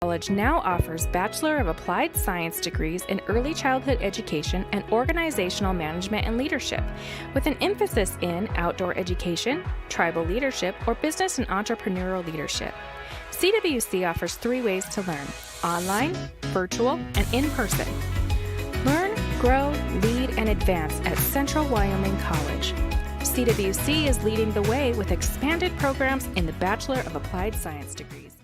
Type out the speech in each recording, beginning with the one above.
College now offers Bachelor of Applied Science degrees in Early Childhood Education and Organizational Management and Leadership, with an emphasis in outdoor education, tribal leadership, or business and entrepreneurial leadership. CWC offers 3 ways to learn: online, virtual, and in person. Learn, grow, lead, and advance at Central Wyoming College. CWC is leading the way with expanded programs in the Bachelor of Applied Science degrees.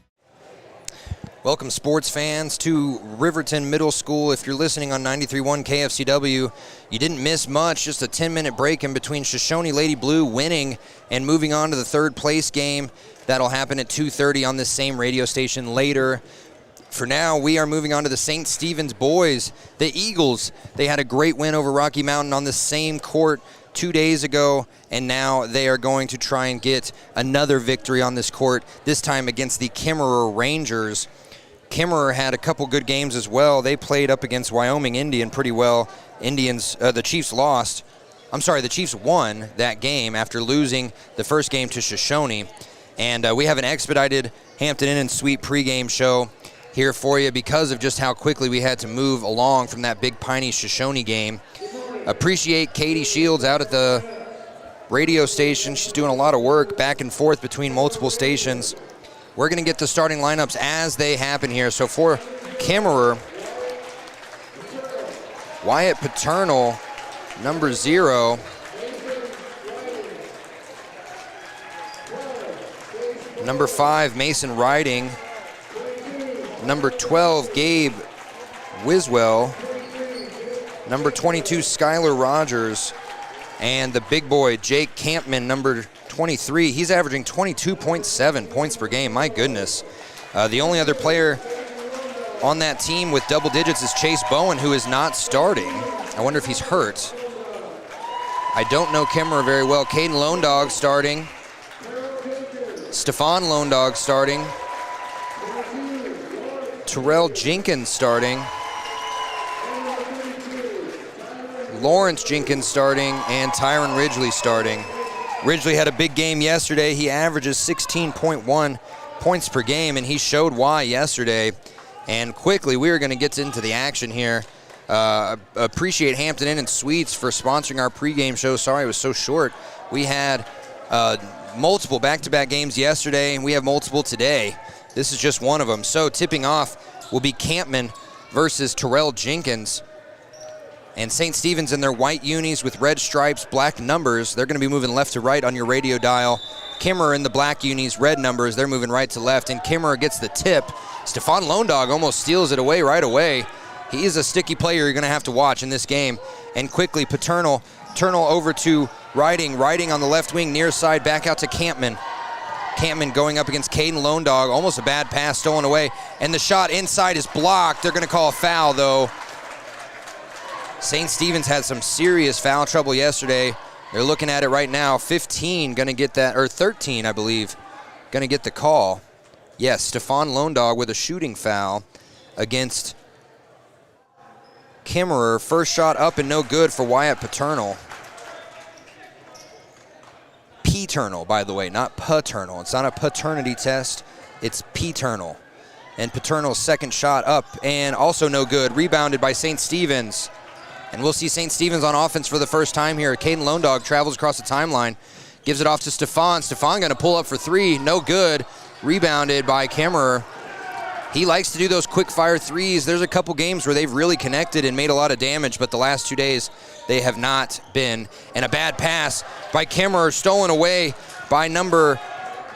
Welcome, sports fans, to Riverton Middle School. If you're listening on 93.1 KFCW, you didn't miss much, just a 10-minute break in between Shoshone Lady Blue winning and moving on to the third place game. That'll happen at 2:30 on this same radio station later. For now, we are moving on to the St. Stephen's boys. The Eagles, they had a great win over Rocky Mountain on the same court 2 days ago, and now they are going to try and get another victory on this court, this time against the Kemmerer Rangers. Kemmerer had a couple good games as well. They played up against Wyoming Indian pretty well. The Chiefs lost. The Chiefs won that game after losing the first game to Shoshone. And we have an expedited Hampton Inn and Suite pregame show here for you because of just how quickly we had to move along from that big Piney Shoshone game. Appreciate Katie Shields out at the radio station. She's doing a lot of work back and forth between multiple stations. We're going to get the starting lineups as they happen here. So for Kemmerer, Wyatt Paternal, number 0. Number 5, Mason Riding. Number 12, Gabe Wiswell. Number 22, Skylar Rogers. And the big boy, Jake Campman, number 23. He's averaging 22.7 points per game. My goodness. The only other player on that team with double digits is Chase Bowen, who is not starting. I wonder if he's hurt. I don't know Kemmerer very well. Caden Lone Dog starting. Stefan Lone Dog starting. Terrell Jenkins starting. Lawrence Jenkins starting, and Tyron Ridgely starting. Ridgely had a big game yesterday. He averages 16.1 points per game, and he showed why yesterday. And quickly, we are going to get into the action here. Appreciate Hampton Inn and Suites for sponsoring our pregame show. Sorry it was so short. We had multiple back-to-back games yesterday, and we have multiple today. This is just one of them. So tipping off will be Campman versus Terrell Jenkins. And St. Stephen's in their white unis with red stripes, black numbers. They're going to be moving left to right on your radio dial. Kemmerer in the black unis, red numbers. They're moving right to left, and Kemmerer gets the tip. Stefan Lone Dog almost steals it away right away. He is a sticky player you're going to have to watch in this game. And quickly, Paternal over to Riding on the left wing, near side, back out to Campman. Campman going up against Caden Lone Dog. Almost a bad pass stolen away. And the shot inside is blocked. They're going to call a foul, though. St. Stephen's had some serious foul trouble yesterday. They're looking at it right now. 15 going to get that, or 13, I believe, going to get the call. Yes, Stefan Lone Dog with a shooting foul against Kemmerer. First shot up and no good for Wyatt Paternal. Paternal, by the way, not paternal. It's not a paternity test. It's paternal. And Paternal's second shot up and also no good. Rebounded by St. Stephen's. And we'll see St. Stephen's on offense for the first time here. Caden Lone Dog travels across the timeline. Gives it off to Stefan. Stefan going to pull up for 3. No good. Rebounded by Kemmerer. He likes to do those quick-fire threes. There's a couple games where they've really connected and made a lot of damage, but the last 2 days they have not been. And a bad pass by Kemmerer, stolen away by number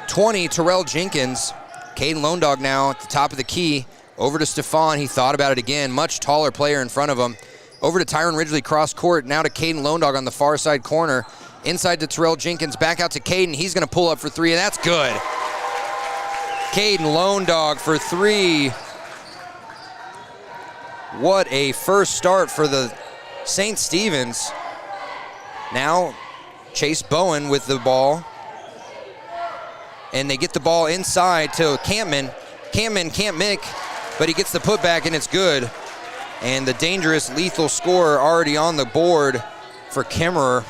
20, Terrell Jenkins. Caden Lone Dog now at the top of the key. Over to Stefan. He thought about it again. Much taller player in front of him. Over to Tyron Ridgely, cross court. Now to Caden Lone Dog on the far side corner. Inside to Terrell Jenkins. Back out to Caden. He's going to pull up for 3, and that's good. Caden Lone Dog for 3. What a first start for the St. Stephen's. Now Chase Bowen with the ball. And they get the ball inside to Campman. Campman can't make, but he gets the putback, and it's good. And the dangerous, lethal scorer already on the board for Kemmerer.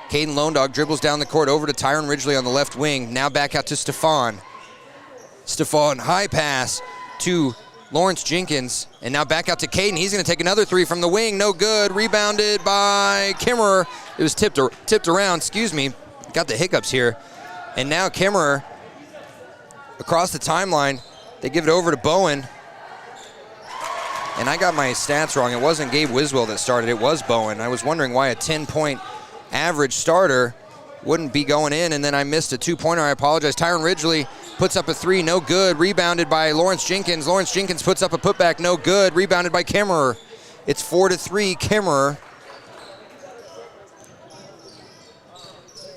Caden Lone Dog dribbles down the court over to Tyron Ridgely on the left wing. Now back out to Stefan. Stephon, high pass to Lawrence Jenkins, and now back out to Caden. He's going to take another three from the wing. No good. Rebounded by Kemmerer. It was tipped around. Excuse me. Got the hiccups here. And now Kemmerer across the timeline. They give it over to Bowen. And I got my stats wrong. It wasn't Gabe Wiswell that started. It was Bowen. I was wondering why a 10-point average starter wouldn't be going in, and then I missed a two-pointer. I apologize. Tyron Ridgely puts up a three, no good. Rebounded by Lawrence Jenkins. Lawrence Jenkins puts up a putback, no good. Rebounded by Kemmerer. It's 4-3, Kemmerer.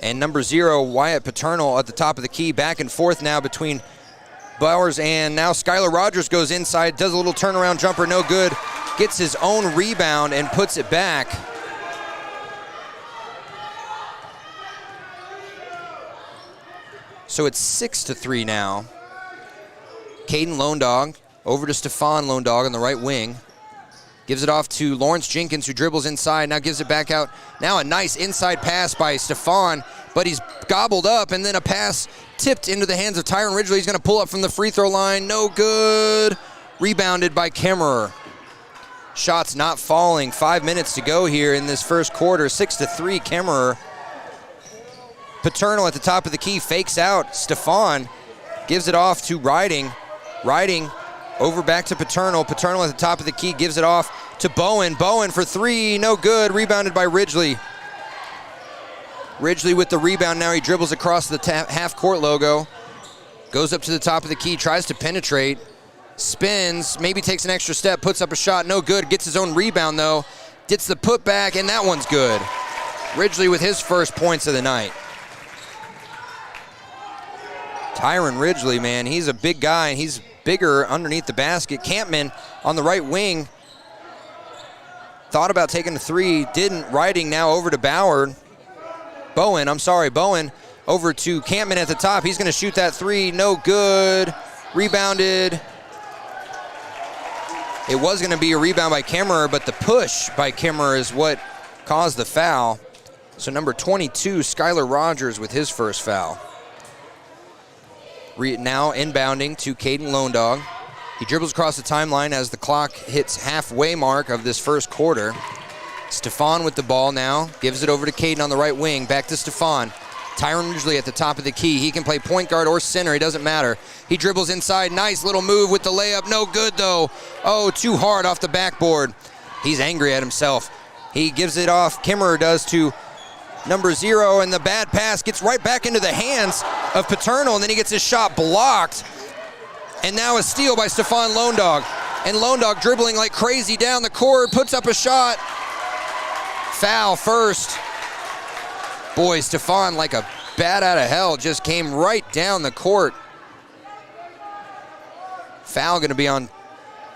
And number 0, Wyatt Paternal at the top of the key. Back and forth now between Bowers and now Skylar Rogers goes inside, does a little turnaround jumper, no good. Gets his own rebound and puts it back. So it's 6-3 now. Caden Lone Dog over to Stephon Lone Dog on the right wing. Gives it off to Lawrence Jenkins, who dribbles inside, now gives it back out. Now a nice inside pass by Stephon, but he's gobbled up, and then a pass tipped into the hands of Tyron Ridgely. He's going to pull up from the free throw line. No good. Rebounded by Kemmerer. Shots not falling. 5 minutes to go here in this first quarter. 6-3, Kemmerer. Paternal at the top of the key, fakes out. Stephon gives it off to Riding. Riding over back to Paternal. Paternal at the top of the key gives it off to Bowen. Bowen for three, no good. Rebounded by Ridgely. Ridgely with the rebound. Now he dribbles across the half-court logo. Goes up to the top of the key, tries to penetrate. Spins, maybe takes an extra step, puts up a shot, no good. Gets his own rebound though. Gets the putback, and that one's good. Ridgely with his first points of the night. Tyron Ridgely, man, he's a big guy, and he's bigger underneath the basket. Campman on the right wing. Thought about taking a three, didn't. Riding now over to Bowen over to Campman at the top. He's going to shoot that three, no good. Rebounded. It was going to be a rebound by Kemmerer, but the push by Kemmerer is what caused the foul. So number 22, Skylar Rogers with his first foul. Now inbounding to Caden Lone Dog. He dribbles across the timeline as the clock hits halfway mark of this first quarter. Stephon with the ball now. Gives it over to Caden on the right wing. Back to Stephon. Tyron Ridgely at the top of the key. He can play point guard or center. It doesn't matter. He dribbles inside. Nice little move with the layup. No good, though. Oh, too hard off the backboard. He's angry at himself. He gives it off. Kemmerer does to number 0, and the bad pass gets right back into the hands of Paternal, and then he gets his shot blocked. And now a steal by Stephon Lone Dog. And Lone Dog dribbling like crazy down the court, puts up a shot. Foul first. Boy, Stephon, like a bat out of hell, just came right down the court. Foul going to be on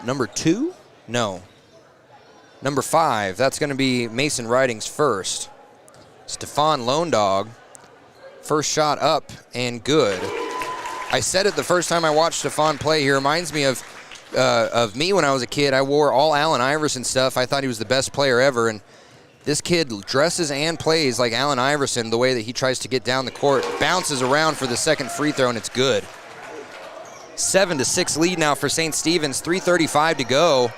number 2? No. Number 5. That's going to be Mason Riding's first. Stephon Lone Dog, first shot up and good. I said it the first time I watched Stephon play. He reminds me of me when I was a kid. I wore all Allen Iverson stuff. I thought he was the best player ever, and this kid dresses and plays like Allen Iverson, the way that he tries to get down the court. Bounces around for the second free throw, and it's good. 7-6 lead now for St. Stephen's, 3:35 to go.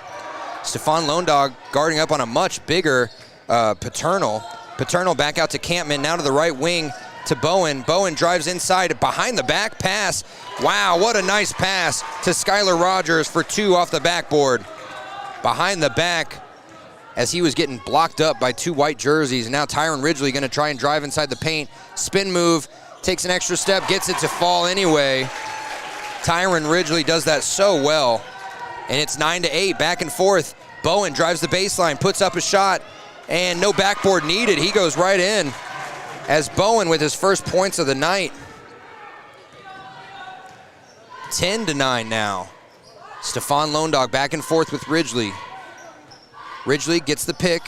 Stephon Lone Dog guarding up on a much bigger Paternal. Paternal back out to Campman, now to the right wing to Bowen. Bowen drives inside, behind the back pass. Wow, what a nice pass to Skylar Rogers for 2 off the backboard. Behind the back as he was getting blocked up by 2 white jerseys. And now Tyron Ridgely going to try and drive inside the paint. Spin move, takes an extra step, gets it to fall anyway. Tyron Ridgely does that so well. And it's 9-8, back and forth. Bowen drives the baseline, puts up a shot, and no backboard needed. He goes right in as Bowen with his first points of the night. 10-9 now. Stephon Lone Dog back and forth with Ridgely. Ridgely gets the pick,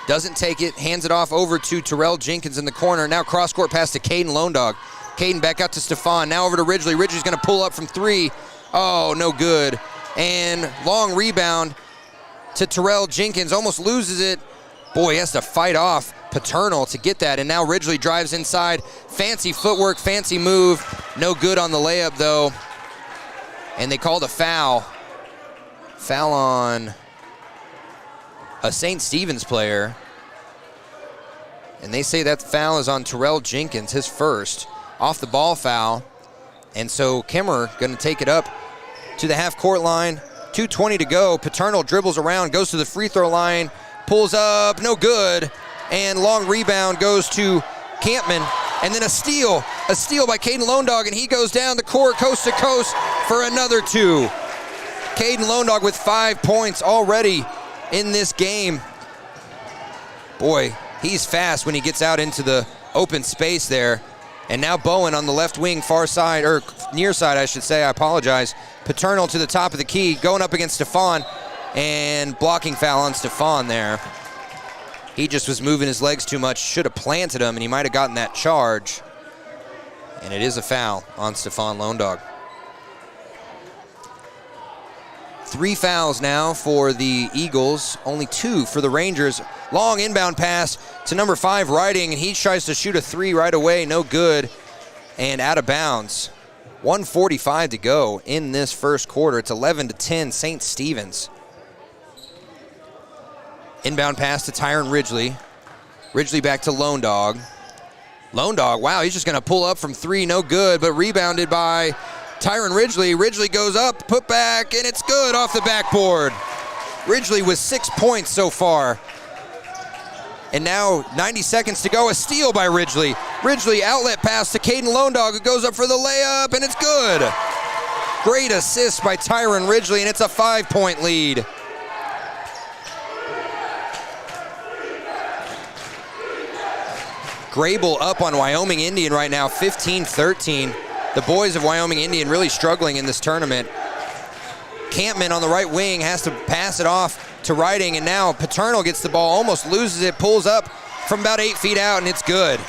doesn't take it, hands it off over to Terrell Jenkins in the corner. Now cross-court pass to Caden Lone Dog. Caden back out to Stephon, now over to Ridgely. Ridgely's going to pull up from 3. Oh, no good. And long rebound to Terrell Jenkins, almost loses it. Boy, he has to fight off Paternal to get that, and now Ridgely drives inside. Fancy footwork, fancy move. No good on the layup, though. and they called a foul. Foul on a St. Stephen's player. And they say that foul is on Terrell Jenkins, his first. Off the ball foul. And so Kemmerer going to take it up to the half-court line. 2:20 to go. Paternal dribbles around, goes to the free throw line, pulls up, no good. And long rebound goes to Campman. And then a steal by Caden Lone Dog, and he goes down the court coast to coast for another 2. Caden Lone Dog with 5 points already in this game. Boy, he's fast when he gets out into the open space there. And now Bowen on the left wing, far side, or near side, I should say, I apologize. Paternal to the top of the key, going up against Stefan, and blocking foul on Stefan there. He just was moving his legs too much, should have planted him, and he might have gotten that charge. And it is a foul on Stefan Lone Dog. 3 fouls now for the Eagles, only 2 for the Rangers. Long inbound pass to number 5, Riding, and he tries to shoot a 3 right away, no good, and out of bounds. 1:45 to go in this first quarter. It's 11-10 St. Stephen's. Inbound pass to Tyron Ridgely. Ridgely back to Lone Dog. Lone Dog, wow, he's just gonna pull up from 3, no good, but rebounded by Tyron Ridgely. Ridgely goes up, put back, and it's good off the backboard. Ridgely with 6 points so far. And now 90 seconds to go, a steal by Ridgely. Ridgely outlet pass to Caden Lone Dog, who goes up for the layup, and it's good. Great assist by Tyron Ridgely, and it's a 5-point lead. Grable up on Wyoming Indian right now, 15-13. The boys of Wyoming Indian really struggling in this tournament. Campman on the right wing has to pass it off to Riding, and now Paternal gets the ball, almost loses it, pulls up from about 8 feet out, and it's good.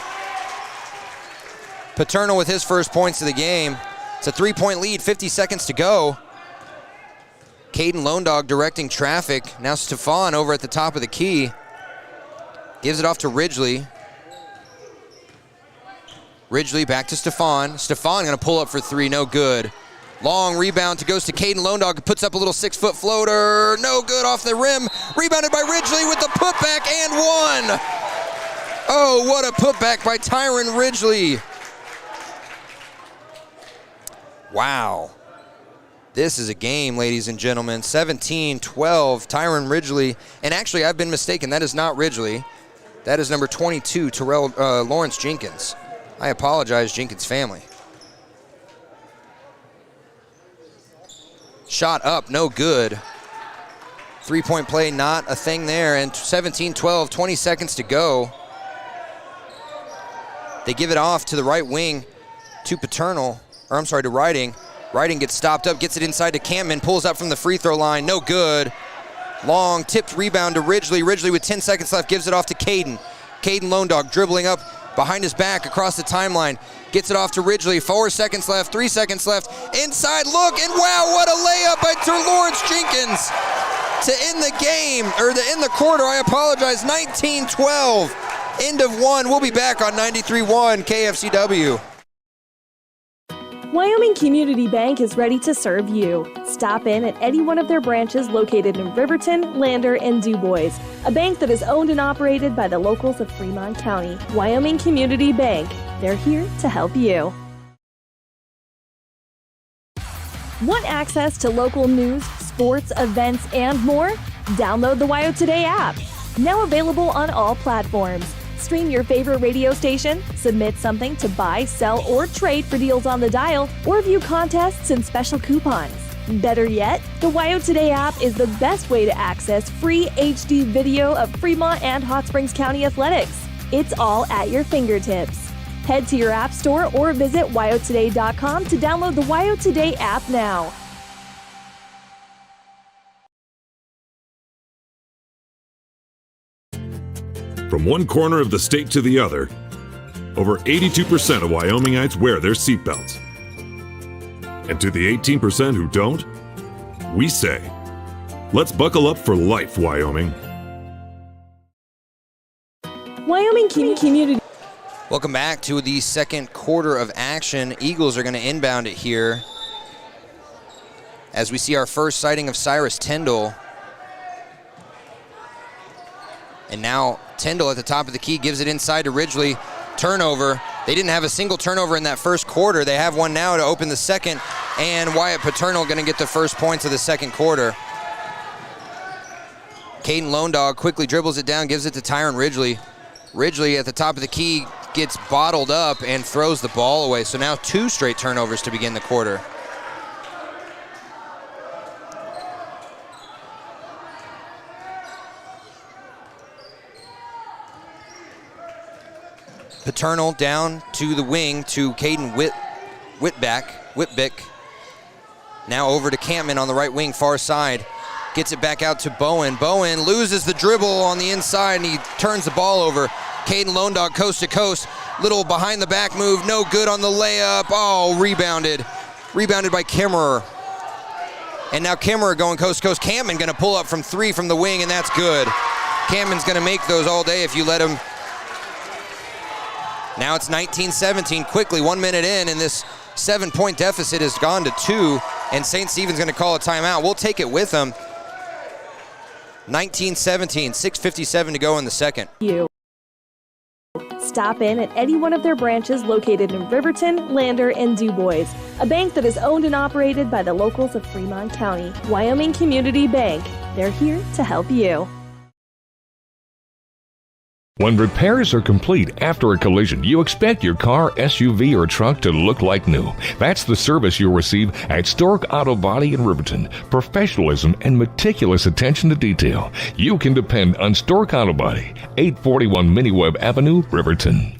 Paternal with his first points of the game. It's a 3-point lead, 50 seconds to go. Caden Lone Dog directing traffic. Now Stefan over at the top of the key. Gives it off to Ridgely. Ridgely back to Stefan. Stefan gonna pull up for 3, no good. Long rebound goes to Caden Lone Dog, puts up a little 6-foot floater, no good off the rim. Rebounded by Ridgely with the putback and 1. Oh, what a putback by Tyron Ridgely. Wow. This is a game, ladies and gentlemen. 17-12, Tyron Ridgely. And actually, I've been mistaken. That is not Ridgely. That is number 22, Lawrence Jenkins. I apologize, Jenkins family. Shot up, no good. 3-point play, not a thing there. And 17-12, 20 seconds to go. They give it off to the right wing to to Riding. Riding gets stopped up, gets it inside to Campman, pulls up from the free throw line, no good. Long tipped rebound to Ridgely. Ridgely with 10 seconds left gives it off to Caden. Caden Lone Dog dribbling up behind his back across the timeline. Gets it off to Ridgely. 4 seconds left, 3 seconds left. Inside look, and wow, what a layup by Lawrence Jenkins to end the game, or to end the quarter, I apologize. 19-12, end of 1. We'll be back on 93.1 KFCW. Wyoming Community Bank is ready to serve you. Stop in at any one of their branches located in Riverton, Lander, and DuBois. A bank that is owned and operated by the locals of Fremont County. Wyoming Community Bank. They're here to help you. Want access to local news, sports, events, and more? Download the WYO Today app. Now available on all platforms. Stream your favorite radio station, submit something to buy, sell, or trade for deals on the dial, or view contests and special coupons. Better yet, the WYO Today app is the best way to access free HD video of Fremont and Hot Springs County athletics. It's all at your fingertips. Head to your app store or visit wyotoday.com to download the WYO Today app now. From one corner of the state to the other, over 82% of Wyomingites wear their seatbelts. And to the 18% who don't, we say, let's buckle up for life, Wyoming. Wyoming Community. Welcome back to the second quarter of action. Eagles are going to inbound it here. as we see our first sighting of Cyrus Tyndall. And now Tyndall at the top of the key gives it inside to Ridgely. Turnover. They didn't have a single turnover in that first quarter. They have one now to open the second, and Wyatt Paternal going to get the first points of the second quarter. Caden Lone Dog quickly dribbles it down, gives it to Tyron Ridgely. Ridgely at the top of the key gets bottled up and throws the ball away. So now 2 straight turnovers to begin the quarter. Paternal down to the wing to Caden Whitbeck. Now over to Campman on the right wing, far side. Gets it back out to Bowen. Bowen loses the dribble on the inside, and he turns the ball over. Caden Lone Dog coast to coast. Little behind the back move, no good on the layup. Oh, rebounded. Rebounded by Kemmerer. And now Kemmerer going coast to coast. Campman going to pull up from 3 from the wing, and that's good. Campman's going to make those all day if you let him. Now it's 19-17, quickly 1 minute in, and this 7-point deficit has gone to 2, and St. Stephen's going to call a timeout. We'll take it with them. 19-17, 6:57 to go in the second. Stop in at any one of their branches located in Riverton, Lander, and DuBois. A bank that is owned and operated by the locals of Fremont County. Wyoming Community Bank. They're here to help you. When repairs are complete after a collision, you expect your car, SUV, or truck to look like new. That's the service you'll receive at Stork Auto Body in Riverton. Professionalism and meticulous attention to detail. You can depend on Stork Auto Body, 841 Miniweb Avenue, Riverton.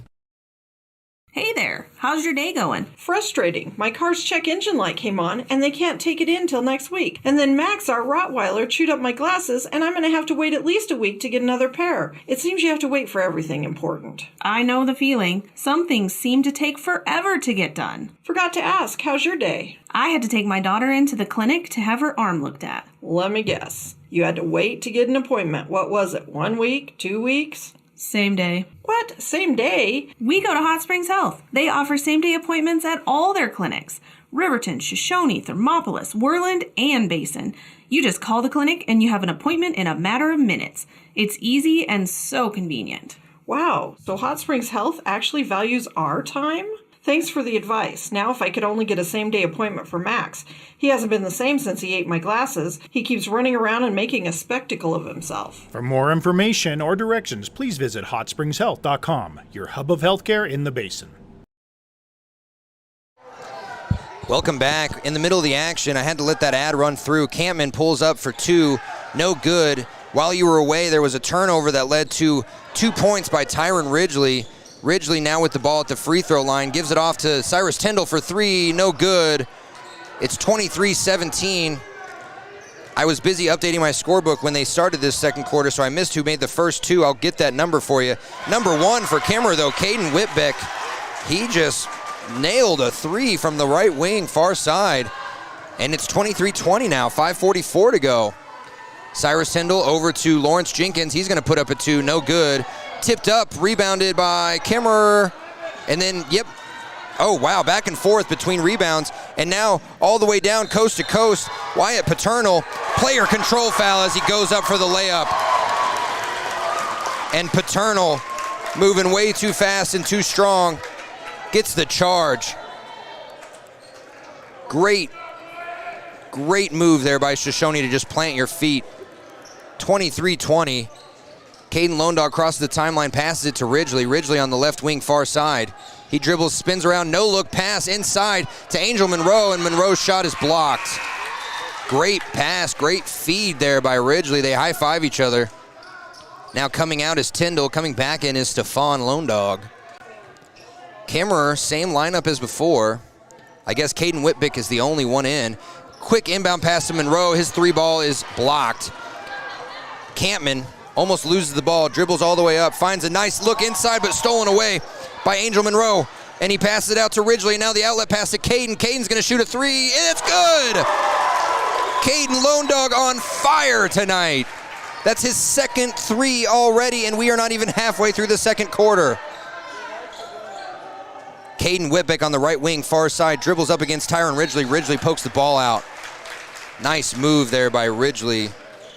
Hey there, how's your day going? Frustrating. My car's check engine light came on and they can't take it in till next week. And then Max, our Rottweiler, chewed up my glasses and I'm going to have to wait at least a week to get another pair. It seems you have to wait for everything important. I know the feeling. Some things seem to take forever to get done. Forgot to ask, how's your day? I had to take my daughter into the clinic to have her arm looked at. Let me guess. You had to wait to get an appointment. What was it, 1 week, 2 weeks? Same day. What? Same day? We go to Hot Springs Health. They offer same-day appointments at all their clinics. Riverton, Shoshone, Thermopolis, Worland, and Basin. You just call the clinic and you have an appointment in a matter of minutes. It's easy and so convenient. Wow, so Hot Springs Health actually values our time? Thanks for the advice. Now if I could only get a same-day appointment for Max. He hasn't been the same since he ate my glasses. He keeps running around and making a spectacle of himself. For more information or directions, please visit hotspringshealth.com, your hub of healthcare in the Basin. Welcome back. In the middle of the action, I had to let that ad run through. Campman pulls up for 2, no good. While you were away, there was a turnover that led to 2 points by Tyron Ridgely. Ridgely now with the ball at the free throw line, gives it off to Cyrus Tyndall for 3, no good. It's 23-17. I was busy updating my scorebook when they started this second quarter, so I missed who made the first 2. I'll get that number for you. Number 1 for Kemmerer, though, Caden Whitbeck. He just nailed a 3 from the right wing, far side. And it's 23-20 now, 5:44 to go. Cyrus Tyndall over to Lawrence Jenkins. He's going to put up a 2, no good. Tipped up, rebounded by Kemmerer, and then, oh wow, back and forth between rebounds, and now all the way down coast to coast, Wyatt Paternal, player control foul as he goes up for the layup. And Paternal, moving way too fast and too strong, gets the charge. Great move there by Shoshone to just plant your feet. 23-20. Caden Lone Dog crosses the timeline, passes it to Ridgely. Ridgely on the left wing, far side. He dribbles, spins around, no look pass inside to Angel Monroe, and Monroe's shot is blocked. Great pass, great feed there by Ridgely. They high-five each other. Now coming out is Tyndall, coming back in is Stefan Lone Dog. Kemmerer, same lineup as before. I guess Caden Whitbeck is the only one in. Quick inbound pass to Monroe. His 3 ball is blocked. Campman almost loses the ball, dribbles all the way up, finds a nice look inside, but stolen away by Angel Monroe. And he passes it out to Ridgely. Now the outlet pass to Caden. Caden's going to shoot a 3, and it's good! Caden Lone Dog on fire tonight. That's his second 3 already, and we are not even halfway through the second quarter. Caden Whitbeck on the right wing, far side, dribbles up against Tyron Ridgely. Ridgely pokes the ball out. Nice move there by Ridgely.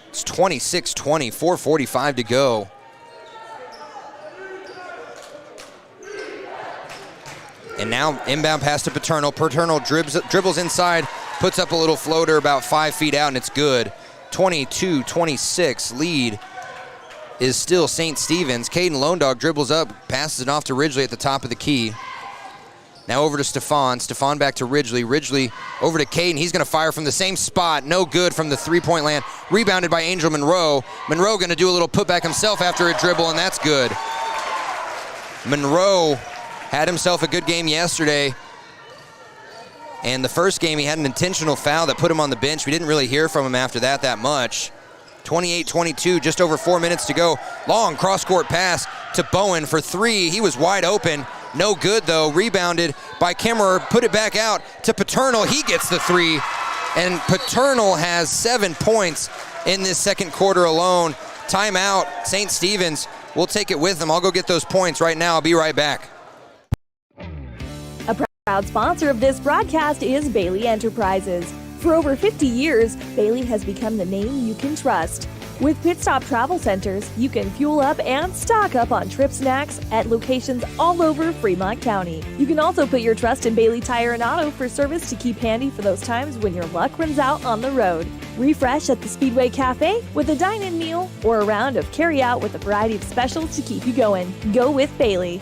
It's 26-20, 4:45 to go. And now inbound pass to Paterno. Paterno dribbles inside, puts up a little floater about 5 feet out, and it's good. 22-26 lead is still St. Stephen's. Caden Lone Dog dribbles up, passes it off to Ridgely at the top of the key. Now over to Stefan. Stefan back to Ridgely. Ridgely over to Caden. He's going to fire from the same spot. No good from the three-point land. Rebounded by Angel Monroe. Monroe going to do a little putback himself after a dribble, and that's good. Monroe had himself a good game yesterday. And the first game, he had an intentional foul that put him on the bench. We didn't really hear from him after that much. 28-22, just over 4 minutes to go. Long cross-court pass to Bowen for three. He was wide open. No good, though. Rebounded by Kemmerer. Put it back out to Paternal. He gets the three. And Paternal has 7 points in this second quarter alone. Timeout. St. Stephen's. We'll take it with them. I'll go get those points right now. I'll be right back. A proud sponsor of this broadcast is Bailey Enterprises. For over 50 years, Bailey has become the name you can trust. With Pit Stop Travel Centers, you can fuel up and stock up on trip snacks at locations all over Fremont County. You can also put your trust in Bailey Tire and Auto for service to keep handy for those times when your luck runs out on the road. Refresh at the Speedway Cafe with a dine-in meal or a round of carry-out with a variety of specials to keep you going. Go with Bailey.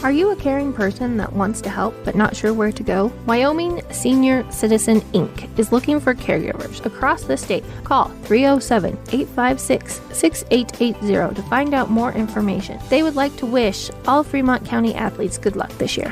Are you a caring person that wants to help but not sure where to go? Wyoming Senior Citizen Inc. is looking for caregivers across the state. Call 307-856-6880 to find out more information. They would like to wish all Fremont County athletes good luck this year.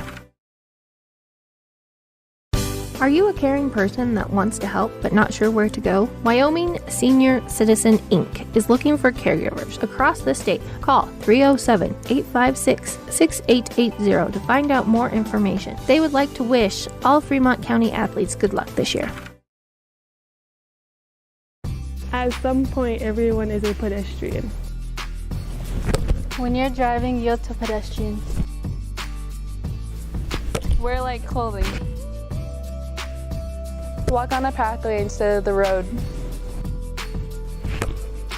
Are you a caring person that wants to help but not sure where to go? Wyoming Senior Citizen Inc. is looking for caregivers across the state. Call 307-856-6880 to find out more information. They would like to wish all Fremont County athletes good luck this year. At some point, everyone is a pedestrian. When you're driving, yield to pedestrians. Wear light clothing. Walk on the pathway instead of the road.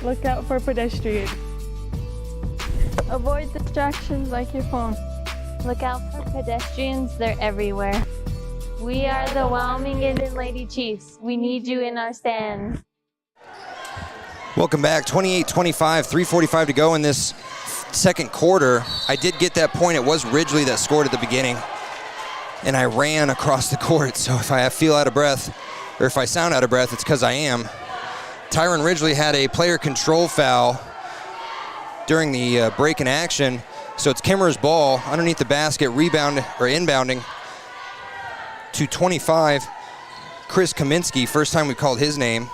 Look out for pedestrians. Avoid distractions like your phone. Look out for pedestrians, they're everywhere. We are the Wyoming Indian Lady Chiefs. We need you in our stand. Welcome back. 28-25, 3:45 to go in this second quarter. I did get that point. It was Ridgely that scored at the beginning. And I ran across the court, so if I feel out of breath, or if I sound out of breath, it's because I am. Tyron Ridgely had a player control foul during the break in action, so it's Kemmerer's ball underneath the basket, inbounding to 25, Chris Kaminsky, first time we called his name.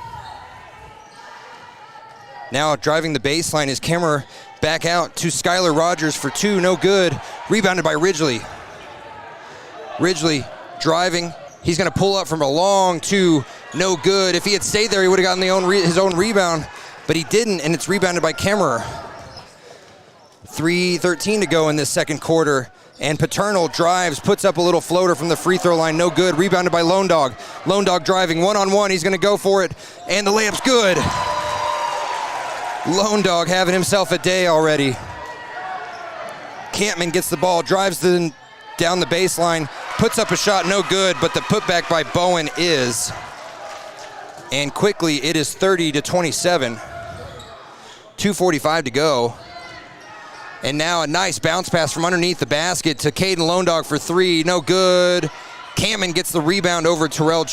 Now driving the baseline is Kemmerer, back out to Skylar Rogers for two, no good, rebounded by Ridgely. Ridgely driving. He's going to pull up from a long two. No good. If he had stayed there, he would have gotten his own rebound, but he didn't, and it's rebounded by Kemmerer. 3:13 to go in this second quarter, and Paternal drives, puts up a little floater from the free throw line. No good. Rebounded by Lone Dog. Lone Dog driving one-on-one. He's going to go for it, and the layup's good. Lone Dog having himself a day already. Campman gets the ball, drives down the baseline, puts up a shot, no good, but the putback by Bowen is. And quickly, it is 30-27. 2:45 to go. And now a nice bounce pass from underneath the basket to Caden Lone Dog for three, no good. Campman gets the rebound over Lawrence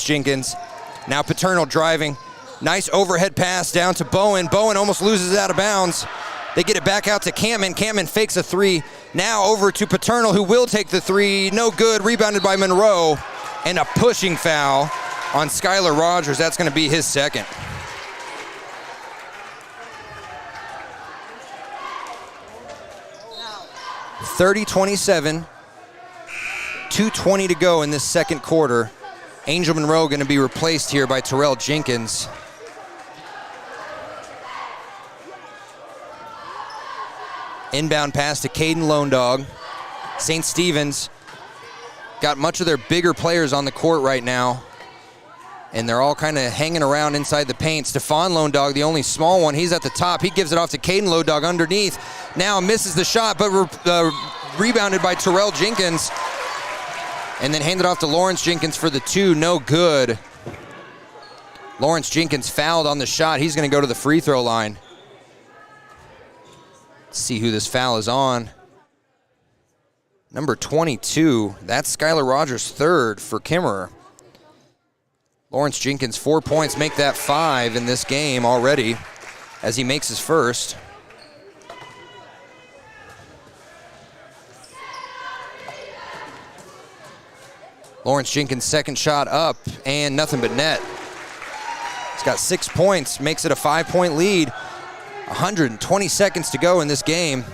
Jenkins. Now Paternal driving. Nice overhead pass down to Bowen. Bowen almost loses it out of bounds. They get it back out to Campman. Campman fakes a three. Now over to Paternal, who will take the three. No good. Rebounded by Monroe. And a pushing foul on Skylar Rogers. That's going to be his second. (30-27). 2:20 to go in this second quarter. Angel Monroe going to be replaced here by Terrell Jenkins. Inbound pass to Caden Lone Dog. St. Stephen's got much of their bigger players on the court right now, and they're all kind of hanging around inside the paint. Stephon Lone Dog, the only small one, he's at the top. He gives it off to Caden Lone Dog underneath. Now misses the shot, but rebounded by Terrell Jenkins, and then handed off to Lawrence Jenkins for the 2, no good. Lawrence Jenkins fouled on the shot. He's going to go to the free throw line. Let's see who this foul is on. Number 22, that's Skylar Rogers' 3rd for Kemmerer. Lawrence Jenkins, 4 points, make that 5 in this game already as he makes his first. Lawrence Jenkins' second shot up and nothing but net. He's got 6 points, makes it a 5-point lead. 120 seconds to go in this game.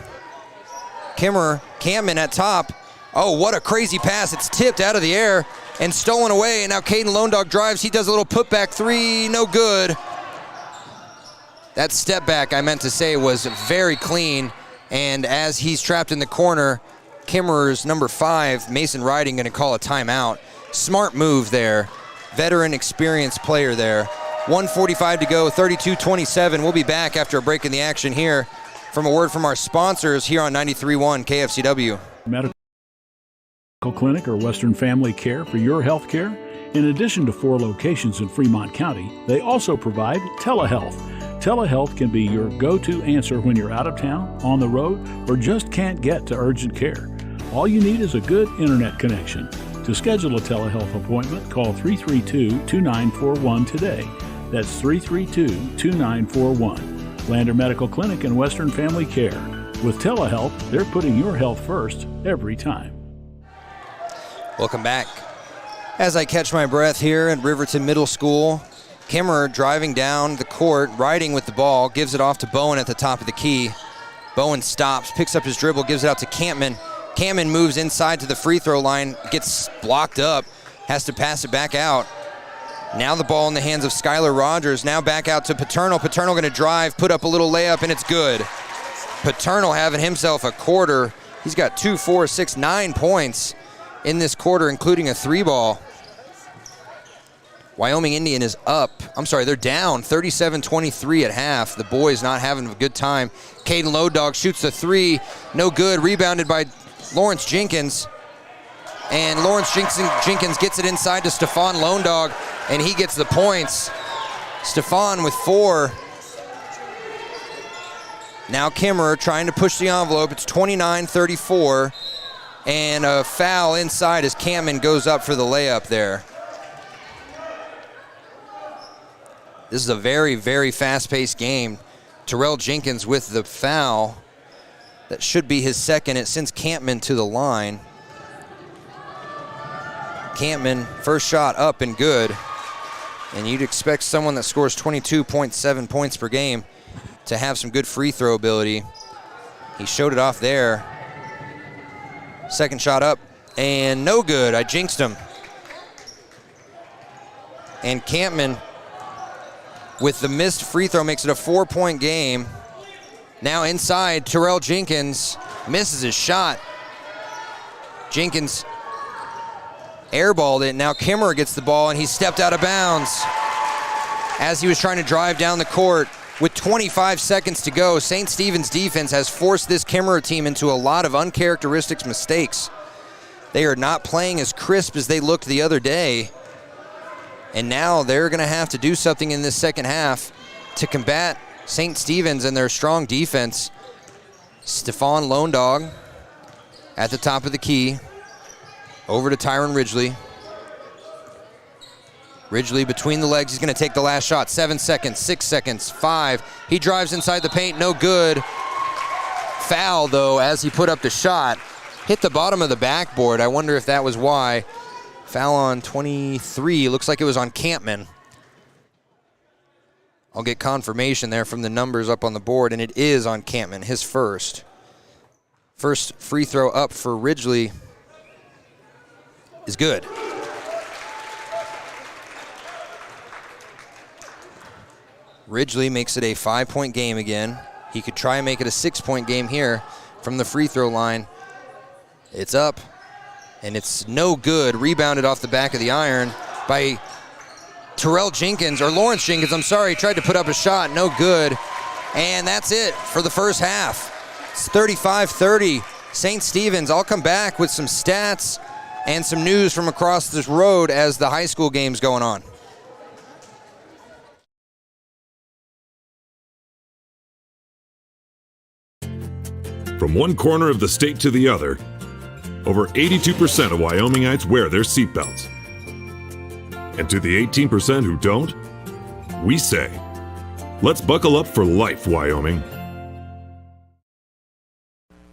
Kemmerer, Campman at top. Oh, what a crazy pass. It's tipped out of the air and stolen away. And now Caden Lone Dog drives. He does a little putback 3, no good. That step back, I meant to say, was very clean. And as he's trapped in the corner, Kemmerer's number 5, Mason Riding, going to call a timeout. Smart move there. Veteran, experienced player there. 1:45 to go, 32-27. We'll be back after a break in the action here from a word from our sponsors here on 93.1 KFCW. Medical Clinic or Western Family Care for your health care. In addition to 4 locations in Fremont County, they also provide telehealth. Telehealth can be your go-to answer when you're out of town, on the road, or just can't get to urgent care. All you need is a good internet connection. To schedule a telehealth appointment, call 332-2941 today. That's 332-2941. Lander Medical Clinic and Western Family Care. With telehealth, they're putting your health first every time. Welcome back. As I catch my breath here at Riverton Middle School, Kemmerer driving down the court, riding with the ball, gives it off to Bowen at the top of the key. Bowen stops, picks up his dribble, gives it out to Campman. Campman moves inside to the free throw line, gets blocked up, has to pass it back out. Now the ball in the hands of Skylar Rogers. Now back out to Paternal. Paternal going to drive, put up a little layup, and it's good. Paternal having himself a quarter. He's got 2, 4, 6, 9 points in this quarter, including a 3-ball. Wyoming Indian is up. I'm sorry, they're down 37-23 at half. The boys not having a good time. Caden Lone Dog shoots the 3. No good. Rebounded by Lawrence Jenkins. And Lawrence Jenkins gets it inside to Stephon Lone Dog, and he gets the points. Stephon with 4. Now Kemmerer trying to push the envelope. It's 29-34. And a foul inside as Campman goes up for the layup there. This is a very, very fast-paced game. Terrell Jenkins with the foul. That should be his second. It sends Campman to the line. Campman, first shot up and good. And you'd expect someone that scores 22.7 points per game to have some good free throw ability. He showed it off there. Second shot up, and no good. I jinxed him. And Campman, with the missed free throw, makes it a 4-point game. Now inside, Terrell Jenkins misses his shot. Jenkins airballed it. Now Kemmerer gets the ball, and he stepped out of bounds as he was trying to drive down the court. With 25 seconds to go, St. Stephen's defense has forced this Kemmerer team into a lot of uncharacteristic mistakes. They are not playing as crisp as they looked the other day. And now they're going to have to do something in this second half to combat St. Stephen's and their strong defense. Stephon Lone Dog at the top of the key. Over to Tyron Ridgely. Ridgely between the legs. He's going to take the last shot. 7 seconds, 6 seconds, 5. He drives inside the paint. No good. Foul, though, as he put up the shot. Hit the bottom of the backboard. I wonder if that was why. Foul on 23. Looks like it was on Campman. I'll get confirmation there from the numbers up on the board, and it is on Campman, his first. First free throw up for Ridgely is good. Ridgely makes it a 5-point game again. He could try and make it a 6-point game here from the free throw line. It's up, and it's no good. Rebounded off the back of the iron by Lawrence Jenkins, I'm sorry, tried to put up a shot, no good. And that's it for the first half. It's 35-30, St. Stephen's. I'll come back with some stats and some news from across this road as the high school game's going on. From one corner of the state to the other, over 82% of Wyomingites wear their seatbelts. And to the 18% who don't, we say, let's buckle up for life, Wyoming.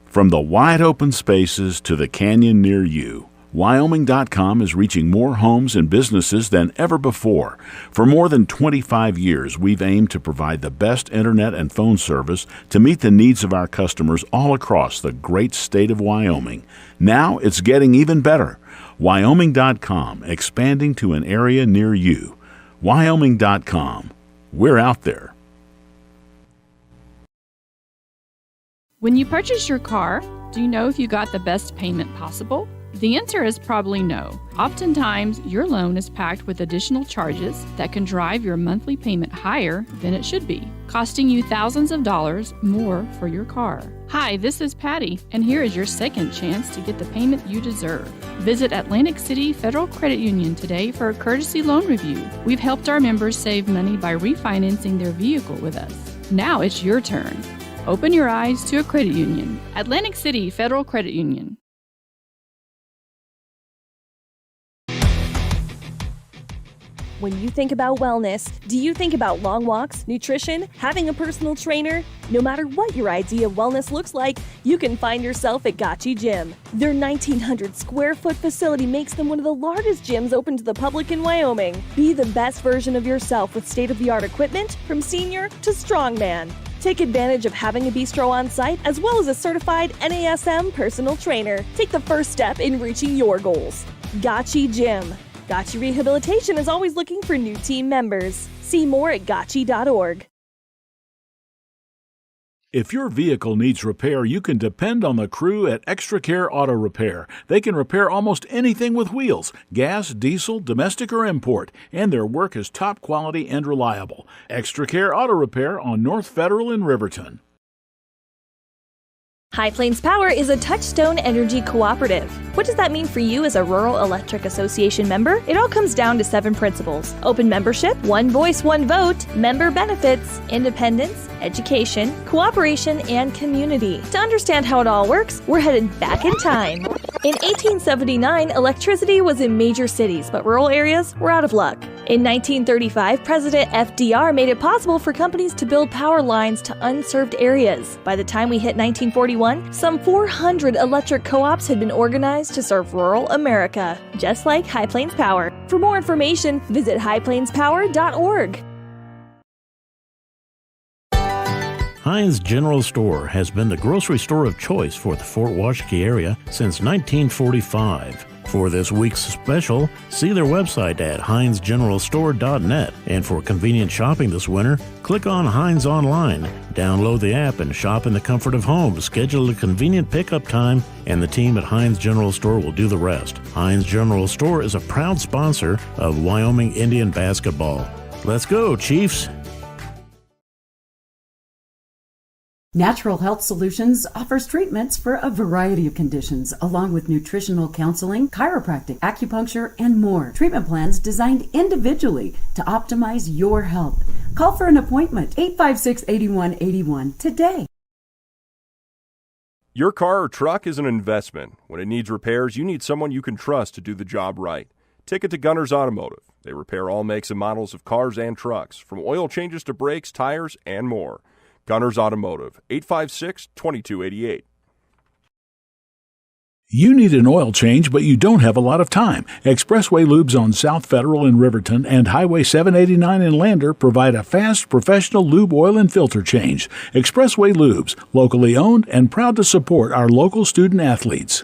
From the wide open spaces to the canyon near you, Wyoming.com is reaching more homes and businesses than ever before. For more than 25 years, we've aimed to provide the best internet and phone service to meet the needs of our customers all across the great state of Wyoming. Now it's getting even better. Wyoming.com, expanding to an area near you. Wyoming.com. We're out there. When you purchase your car, do you know if you got the best payment possible? The answer is probably no. Oftentimes, your loan is packed with additional charges that can drive your monthly payment higher than it should be, costing you thousands of dollars more for your car. Hi, this is Patty, and here is your second chance to get the payment you deserve. Visit Atlantic City Federal Credit Union today for a courtesy loan review. We've helped our members save money by refinancing their vehicle with us. Now it's your turn. Open your eyes to a credit union. Atlantic City Federal Credit Union. When you think about wellness, do you think about long walks, nutrition, having a personal trainer? No matter what your idea of wellness looks like, you can find yourself at Gotchi Gym. Their 1,900 square foot facility makes them one of the largest gyms open to the public in Wyoming. Be the best version of yourself with state-of-the-art equipment from senior to strongman. Take advantage of having a bistro on site as well as a certified NASM personal trainer. Take the first step in reaching your goals. Gotchi Gym. Gotchi Rehabilitation is always looking for new team members. See more at gotchi.org. If your vehicle needs repair, you can depend on the crew at Extra Care Auto Repair. They can repair almost anything with wheels, gas, diesel, domestic, or import, and their work is top quality and reliable. Extra Care Auto Repair on North Federal in Riverton. High Plains Power is a Touchstone Energy cooperative. What does that mean for you as a Rural Electric Association member? It all comes down to 7 principles: open membership, one voice, one vote, member benefits, independence, education, cooperation, and community. To understand how it all works, we're headed back in time. In 1879, electricity was in major cities, but rural areas were out of luck. In 1935, President FDR made it possible for companies to build power lines to unserved areas. By the time we hit 1941, some 400 electric co-ops had been organized to serve rural America, just like High Plains Power. For more information, visit highplainspower.org. Heinz General Store has been the grocery store of choice for the Fort Washakie area since 1945. For this week's special, see their website at heinzgeneralstore.net. And for convenient shopping this winter, click on Heinz Online, download the app, and shop in the comfort of home. Schedule a convenient pickup time, and the team at Heinz General Store will do the rest. Heinz General Store is a proud sponsor of Wyoming Indian basketball. Let's go, Chiefs! Natural Health Solutions offers treatments for a variety of conditions, along with nutritional counseling, chiropractic, acupuncture, and more. Treatment plans designed individually to optimize your health. Call for an appointment, 856-8181 today. Your car or truck is an investment. When it needs repairs, you need someone you can trust to do the job right. Take it to Gunner's Automotive. They repair all makes and models of cars and trucks, from oil changes to brakes, tires, and more. Gunner's Automotive, 856-2288. You need an oil change, but you don't have a lot of time. Expressway Lubes on South Federal in Riverton and Highway 789 in Lander provide a fast, professional lube, oil, and filter change. Expressway Lubes, locally owned and proud to support our local student athletes.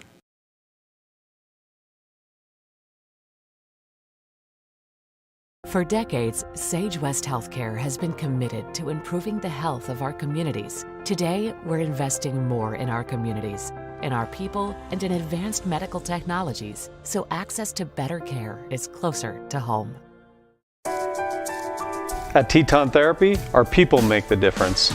For decades, Sage West Healthcare has been committed to improving the health of our communities. Today, we're investing more in our communities. in our people, and in advanced medical technologies, so access to better care is closer to home. At Teton Therapy, our people make the difference.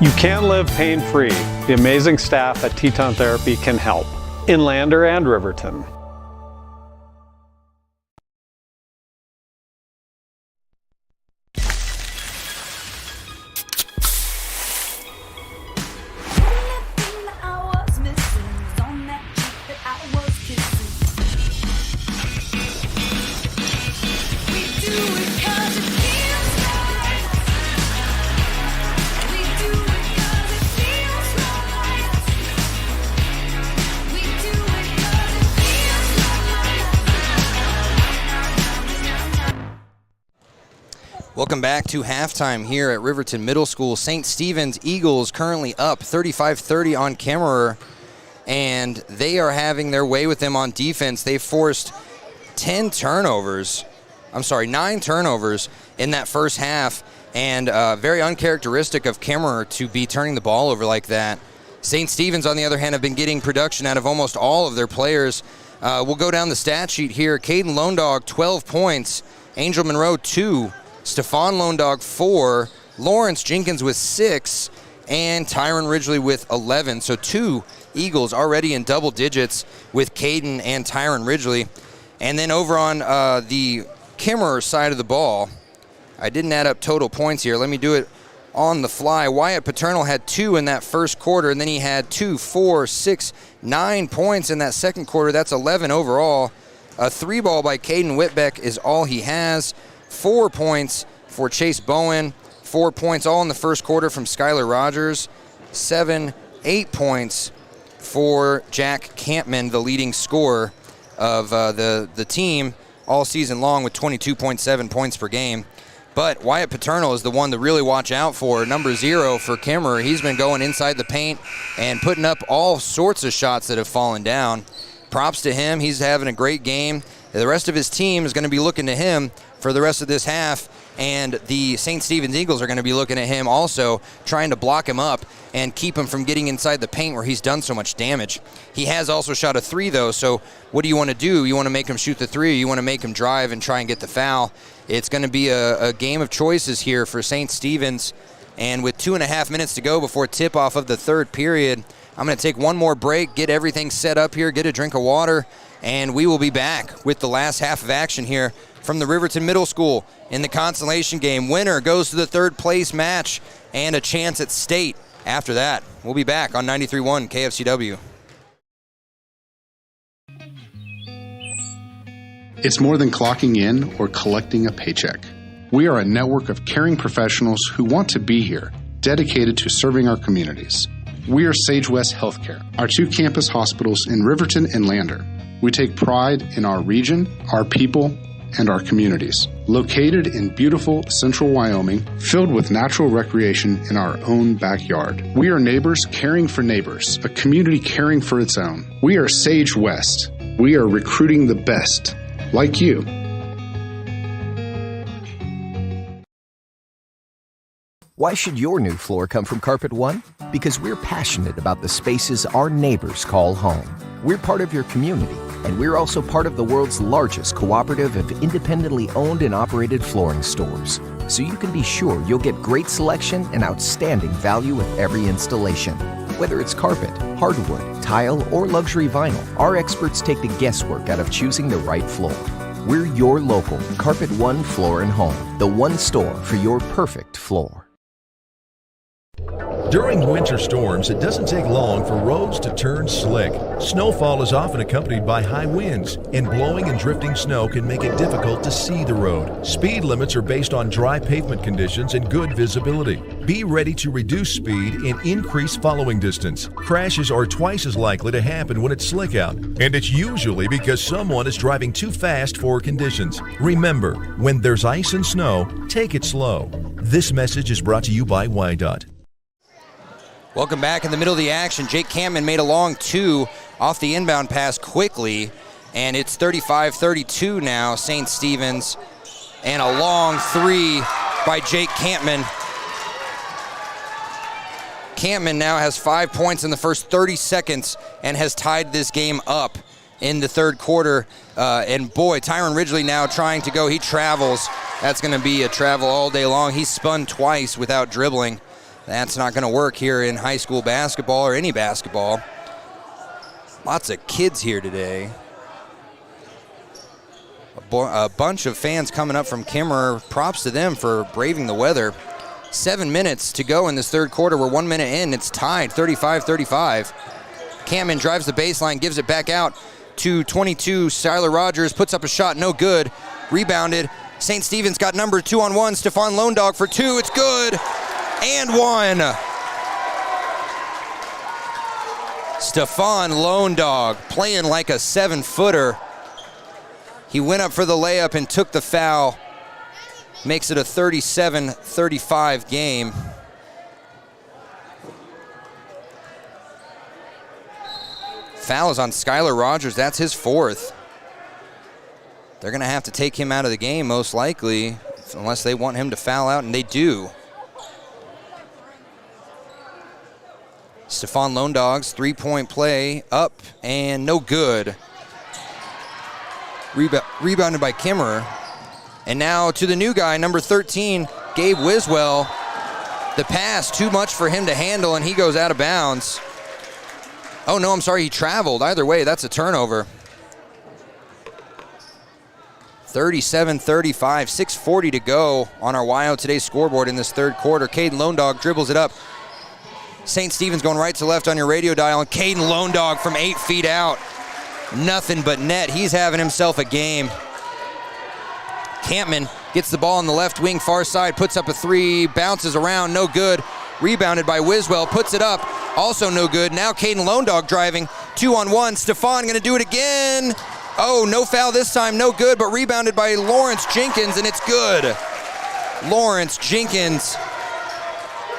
You can live pain-free. The amazing staff at Teton Therapy can help. In Lander and Riverton. Welcome back to halftime here at Riverton Middle School. St. Stephen's Eagles currently up 35-30 on Kemmerer, and they are having their way with them on defense. They forced 9 turnovers in that first half, and very uncharacteristic of Kemmerer to be turning the ball over like that. St. Stephen's, on the other hand, have been getting production out of almost all of their players. We'll go down the stat sheet here. Caden Lone Dog, 12 points. Angel Monroe, 2. Stephon Lone Dog, 4. Lawrence Jenkins with 6. And Tyron Ridgely with 11. So 2 Eagles already in double digits with Caden and Tyron Ridgely. And then over on the Kemmerer side of the ball, I didn't add up total points here. Let me do it on the fly. Wyatt Paternal had 2 in that first quarter, and then he had 2, 4, 6, 9 points in that second quarter. That's 11 overall. A 3-ball by Caden Whitbeck is all he has. 4 points for Chase Bowen. 4 points all in the first quarter from Skylar Rogers. 8 points for Jack Campman, the leading scorer of the team all season long with 22.7 points per game. But Wyatt Paternal is the one to really watch out for. Number 0 for Kemmerer. He's been going inside the paint and putting up all sorts of shots that have fallen down. Props to him. He's having a great game. The rest of his team is going to be looking to him for the rest of this half, and the St. Stephen's Eagles are going to be looking at him also, trying to block him up and keep him from getting inside the paint where he's done so much damage. He has also shot a 3, though, so what do you want to do? You want to make him shoot the 3, or you want to make him drive and try and get the foul? It's going to be a game of choices here for St. Stephen's, and with 2.5 minutes to go before tip-off of the third period, I'm going to take one more break, get everything set up here, get a drink of water, and we will be back with the last half of action here from the Riverton Middle School in the consolation game. Winner goes to the third place match and a chance at state after that. We'll be back on 93.1 KFCW. It's more than clocking in or collecting a paycheck. We are a network of caring professionals who want to be here, dedicated to serving our communities. We are Sage West Healthcare, our 2 campus hospitals in Riverton and Lander. We take pride in our region, our people, and our communities. Located in beautiful central Wyoming, filled with natural recreation in our own backyard. We are neighbors caring for neighbors, a community caring for its own. We are Sage West. We are recruiting the best, like you. Why should your new floor come from Carpet One? Because we're passionate about the spaces our neighbors call home. We're part of your community, and we're also part of the world's largest cooperative of independently owned and operated flooring stores. So you can be sure you'll get great selection and outstanding value with every installation. Whether it's carpet, hardwood, tile, or luxury vinyl, our experts take the guesswork out of choosing the right floor. We're your local Carpet One Floor and Home, the one store for your perfect floor. During winter storms, it doesn't take long for roads to turn slick. Snowfall is often accompanied by high winds, and blowing and drifting snow can make it difficult to see the road. Speed limits are based on dry pavement conditions and good visibility. Be ready to reduce speed and increase following distance. Crashes are twice as likely to happen when it's slick out, and it's usually because someone is driving too fast for conditions. Remember, when there's ice and snow, take it slow. This message is brought to you by WYDOT. Welcome back in the middle of the action. Jake Campman made a long 2 off the inbound pass quickly, and it's 35-32 now, St. Stephen's, and a long 3 by Jake Campman. Campman now has 5 points in the first 30 seconds and has tied this game up in the third quarter. And boy, Tyron Ridgely now trying to go. He travels. That's going to be a travel all day long. He spun twice without dribbling. That's not going to work here in high school basketball or any basketball. Lots of kids here today. A bunch of fans coming up from Kemmerer. Props to them for braving the weather. 7 minutes to go in this third quarter. We're 1 minute in. It's tied 35-35. Campman drives the baseline, gives it back out to 22. Skylar Rogers puts up a shot, no good. Rebounded. St. Stephen's got number 2 on 1. Stefan Lone Dog for 2. It's good. And 1. Stefan Lone Dog playing like a 7-footer. He went up for the layup and took the foul. Makes it a 37-35 game. Foul is on Skylar Rogers. That's his 4th. They're going to have to take him out of the game most likely, unless they want him to foul out, and they do. Stefan Lone Dog's 3-point play up and no good. Rebounded by Kemmerer. And now to the new guy, number 13, Gabe Wiswell. The pass, too much for him to handle, and he goes out of bounds. Oh, no, I'm sorry, he traveled. Either way, that's a turnover. 37-35, 6:40 to go on our YO Today scoreboard in this third quarter. Caden Lone Dog dribbles it up. St. Stephen's going right to left on your radio dial, and Caden Lone Dog from 8 feet out. Nothing but net. He's having himself a game. Campman gets the ball on the left wing, far side, puts up a 3, bounces around, no good. Rebounded by Wiswell, puts it up, also no good. Now Caden Lone Dog driving, 2 on 1. Stefan going to do it again. Oh, no foul this time, no good, but rebounded by Lawrence Jenkins, and it's good. Lawrence Jenkins,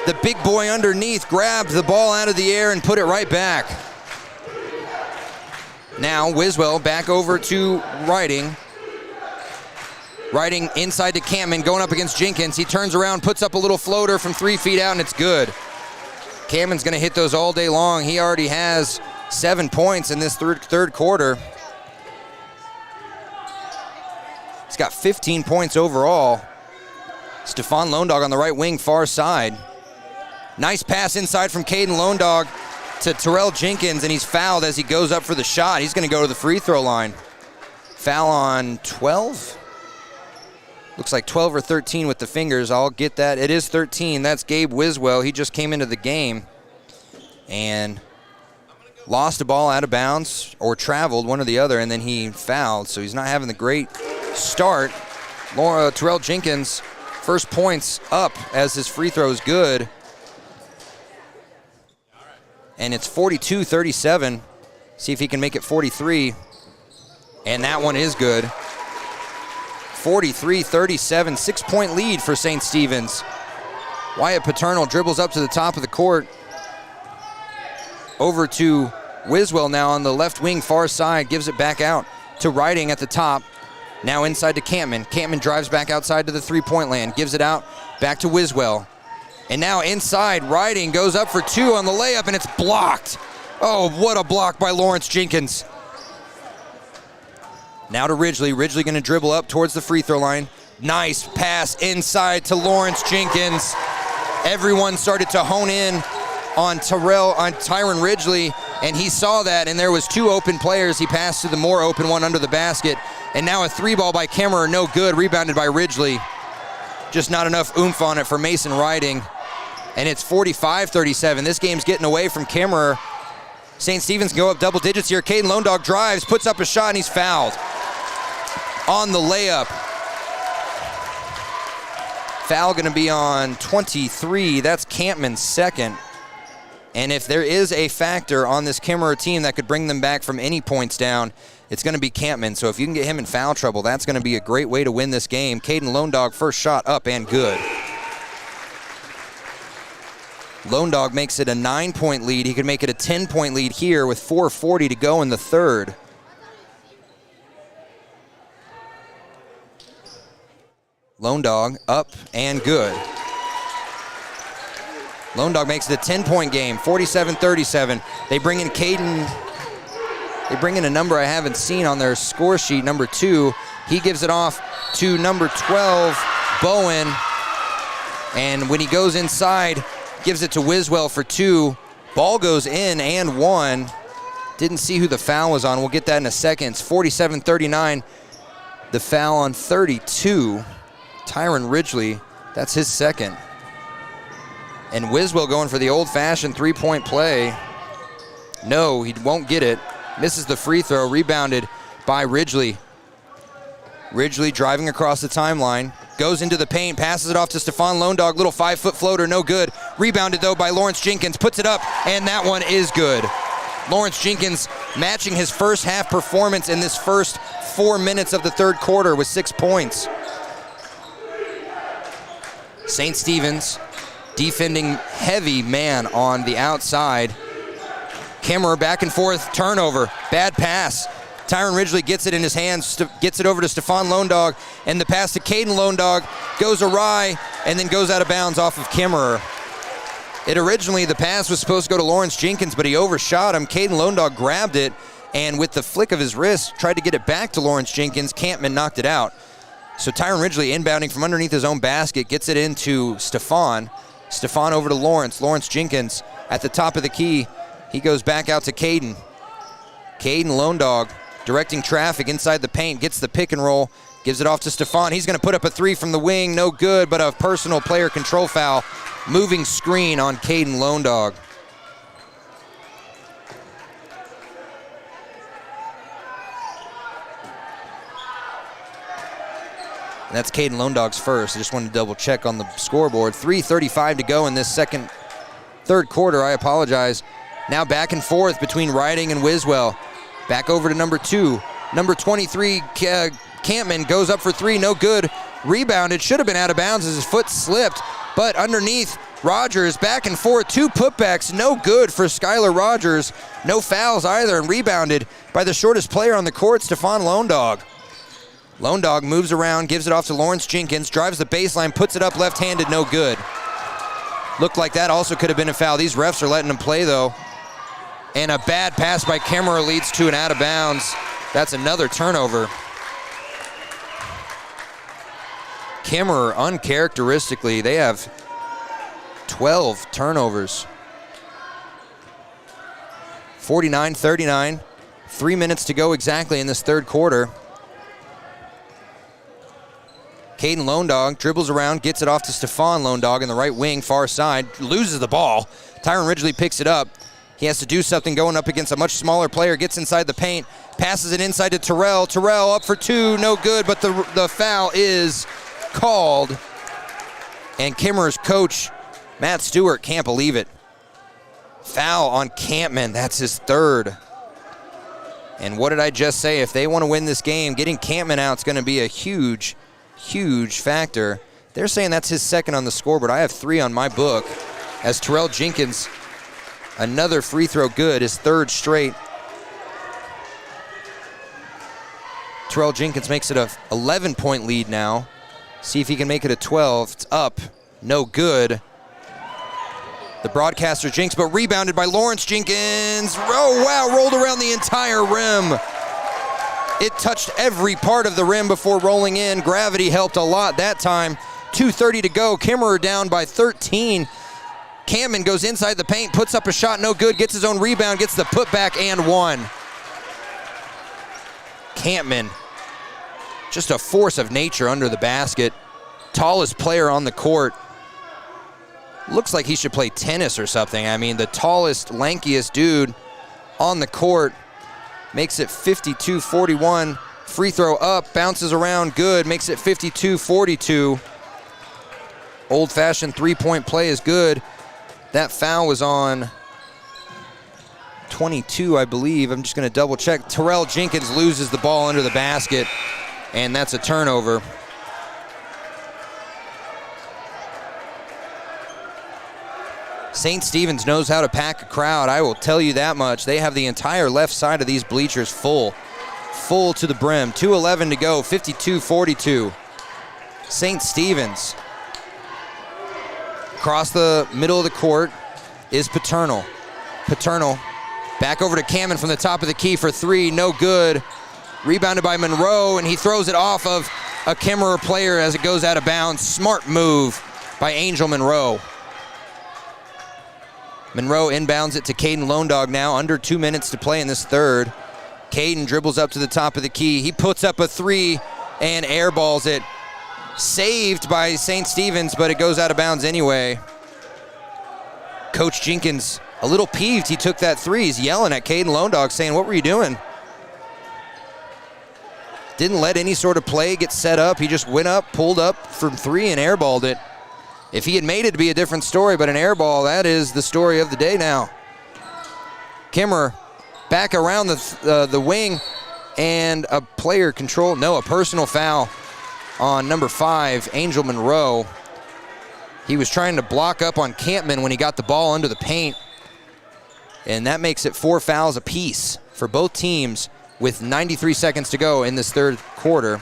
the big boy underneath, grabbed the ball out of the air and put it right back. Now Wiswell back over to Riding. Riding inside to Campman, going up against Jenkins. He turns around, puts up a little floater from 3 feet out, and it's good. Campman's going to hit those all day long. He already has 7 points in this third quarter. He's got 15 points overall. Stefan Lone Dog on the right wing, far side. Nice pass inside from Caden Lone Dog to Terrell Jenkins, and he's fouled as he goes up for the shot. He's going to go to the free throw line. Foul on 12? Looks like 12 or 13 with the fingers. I'll get that. It is 13. That's Gabe Wiswell. He just came into the game and lost a ball out of bounds or traveled, one or the other, and then he fouled. So he's not having the great start. Terrell Jenkins, first points up as his free throw is good. And it's 42-37. See if he can make it 43. And that one is good. 43-37, 6-point lead for St. Stephen's. Wyatt Paternal dribbles up to the top of the court. Over to Wiswell now on the left wing, far side, gives it back out to Riding at the top. Now inside to Campman. Campman drives back outside to the three-point land, gives it out back to Wiswell. And now inside, Riding goes up for 2 on the layup, and it's blocked. Oh, what a block by Lawrence Jenkins. Now to Ridgely. Ridgely going to dribble up towards the free throw line. Nice pass inside to Lawrence Jenkins. Everyone started to hone in on Tyron Ridgely, and he saw that, and there was 2 open players. He passed to the more open one under the basket. And now a 3-ball by Kemmerer, no good, rebounded by Ridgely. Just not enough oomph on it for Mason Riding. And it's 45-37. This game's getting away from Kemmerer. St. Stephen's go up double digits here. Caden Lone Dog drives, puts up a shot, and he's fouled on the layup. Foul going to be on 23. That's Campman's second. And if there is a factor on this Kemmerer team that could bring them back from any points down, it's going to be Campman. So if you can get him in foul trouble, that's going to be a great way to win this game. Caden Lone Dog, first shot up and good. Lone Dog makes it a 9-point lead. He could make it a 10-point lead here with 4:40 to go in the third. Lone Dog up and good. Lone Dog makes it a 10-point game, 47-37. They bring in Caden. They bring in a number I haven't seen on their score sheet, number 2. He gives it off to number 12, Bowen. And when he goes inside, gives it to Wiswell for 2. Ball goes in and 1. Didn't see who the foul was on. We'll get that in a second. It's 47-39. The foul on 32. Tyron Ridgely, that's his second. And Wiswell going for the old-fashioned three-point play. No, he won't get it. Misses the free throw, rebounded by Ridgely. Ridgely driving across the timeline, goes into the paint, passes it off to Stephon Lone Dog, little 5-foot floater, no good. Rebounded though by Lawrence Jenkins, puts it up, and that one is good. Lawrence Jenkins matching his first half performance in this first 4 minutes of the third quarter with 6 points. St. Stephen's defending heavy man on the outside. Kemmerer back and forth, turnover, bad pass. Tyron Ridgely gets it in his hands, gets it over to Stephon Lone Dog, and the pass to Caden Lone Dog goes awry and then goes out of bounds off of Kemmerer. Originally, the pass was supposed to go to Lawrence Jenkins, but he overshot him. Caden Lone Dog grabbed it, and with the flick of his wrist, tried to get it back to Lawrence Jenkins. Campman knocked it out. So Tyron Ridgely inbounding from underneath his own basket, gets it into Stephon. Stephon over to Lawrence. Lawrence Jenkins at the top of the key. He goes back out to Caden. Caden Lone Dog directing traffic inside the paint, gets the pick and roll, gives it off to Stephon. He's going to put up a 3 from the wing, no good, but a personal player control foul. Moving screen on Caden Lone Dog. And that's Caden Lone Dog's first. I just wanted to double check on the scoreboard. 3:35 to go in this third quarter. I apologize. Now back and forth between Riding and Wiswell. Back over to number 2. Number 23, Campman goes up for 3, no good. Rebounded, should have been out of bounds as his foot slipped. But underneath, Rogers back and forth, 2 putbacks, no good for Skylar Rogers. No fouls either, and rebounded by the shortest player on the court, Stephon Lone Dog. Lone Dog moves around, gives it off to Lawrence Jenkins, drives the baseline, puts it up left-handed, no good. Looked like that also could have been a foul. These refs are letting him play, though. And a bad pass by Kemmerer leads to an out of bounds. That's another turnover. Kemmerer, uncharacteristically, they have 12 turnovers. 49-39, 3 minutes to go exactly in this third quarter. Caden Lone Dog dribbles around, gets it off to Stephon Lone Dog in the right wing, far side, loses the ball. Tyron Ridgely picks it up. He has to do something going up against a much smaller player, gets inside the paint, passes it inside to Terrell. Terrell up for 2, no good, but the foul is called. And Kemmerer's coach, Matt Stewart, can't believe it. Foul on Campman, that's his third. And what did I just say? If they want to win this game, getting Campman out is going to be a huge, huge factor. They're saying that's his second on the scoreboard. I have 3 on my book as Terrell Jenkins, another free throw good, his third straight. Terrell Jenkins makes it a 11-point lead now. See if he can make it a 12. It's up, no good. The broadcaster jinx, but rebounded by Lawrence Jenkins. Oh, wow, rolled around the entire rim. It touched every part of the rim before rolling in. Gravity helped a lot that time. 2:30 to go. Kemmerer down by 13. Campman goes inside the paint, puts up a shot, no good, gets his own rebound, gets the putback and 1. Campman, just a force of nature under the basket. Tallest player on the court. Looks like he should play tennis or something. I mean, the tallest, lankiest dude on the court. Makes it 52-41. Free throw up, bounces around, good, makes it 52-42. Old-fashioned three-point play is good. That foul was on 22, I believe. I'm just going to double check. Terrell Jenkins loses the ball under the basket, and that's a turnover. St. Stephen's knows how to pack a crowd, I will tell you that much. They have the entire left side of these bleachers full to the brim. 2:11 to go, 52-42. St. Stephen's. Across the middle of the court is Paternal. Paternal back over to Cameron from the top of the key for three, no good. Rebounded by Monroe, and he throws it off of a Kemmerer player as it goes out of bounds. Smart move by Angel Monroe. Monroe inbounds it to Caden Lone Dog now, under 2 minutes to play in this third. Caden dribbles up to the top of the key. He puts up a three and airballs it. Saved by St. Stephen's, but it goes out of bounds anyway. Coach Jenkins, a little peeved he took that three. He's yelling at Caden Lone Dog saying, what were you doing? Didn't let any sort of play get set up. He just went up, pulled up from three, and airballed it. If he had made it, it'd be a different story, but an airball, that is the story of the day now. Kemmerer back around the wing, and a player control, no, a personal foul on number 5, Angel Monroe. He was trying to block up on Campman when he got the ball under the paint, and that makes it 4 fouls apiece for both teams with 93 seconds to go in this third quarter,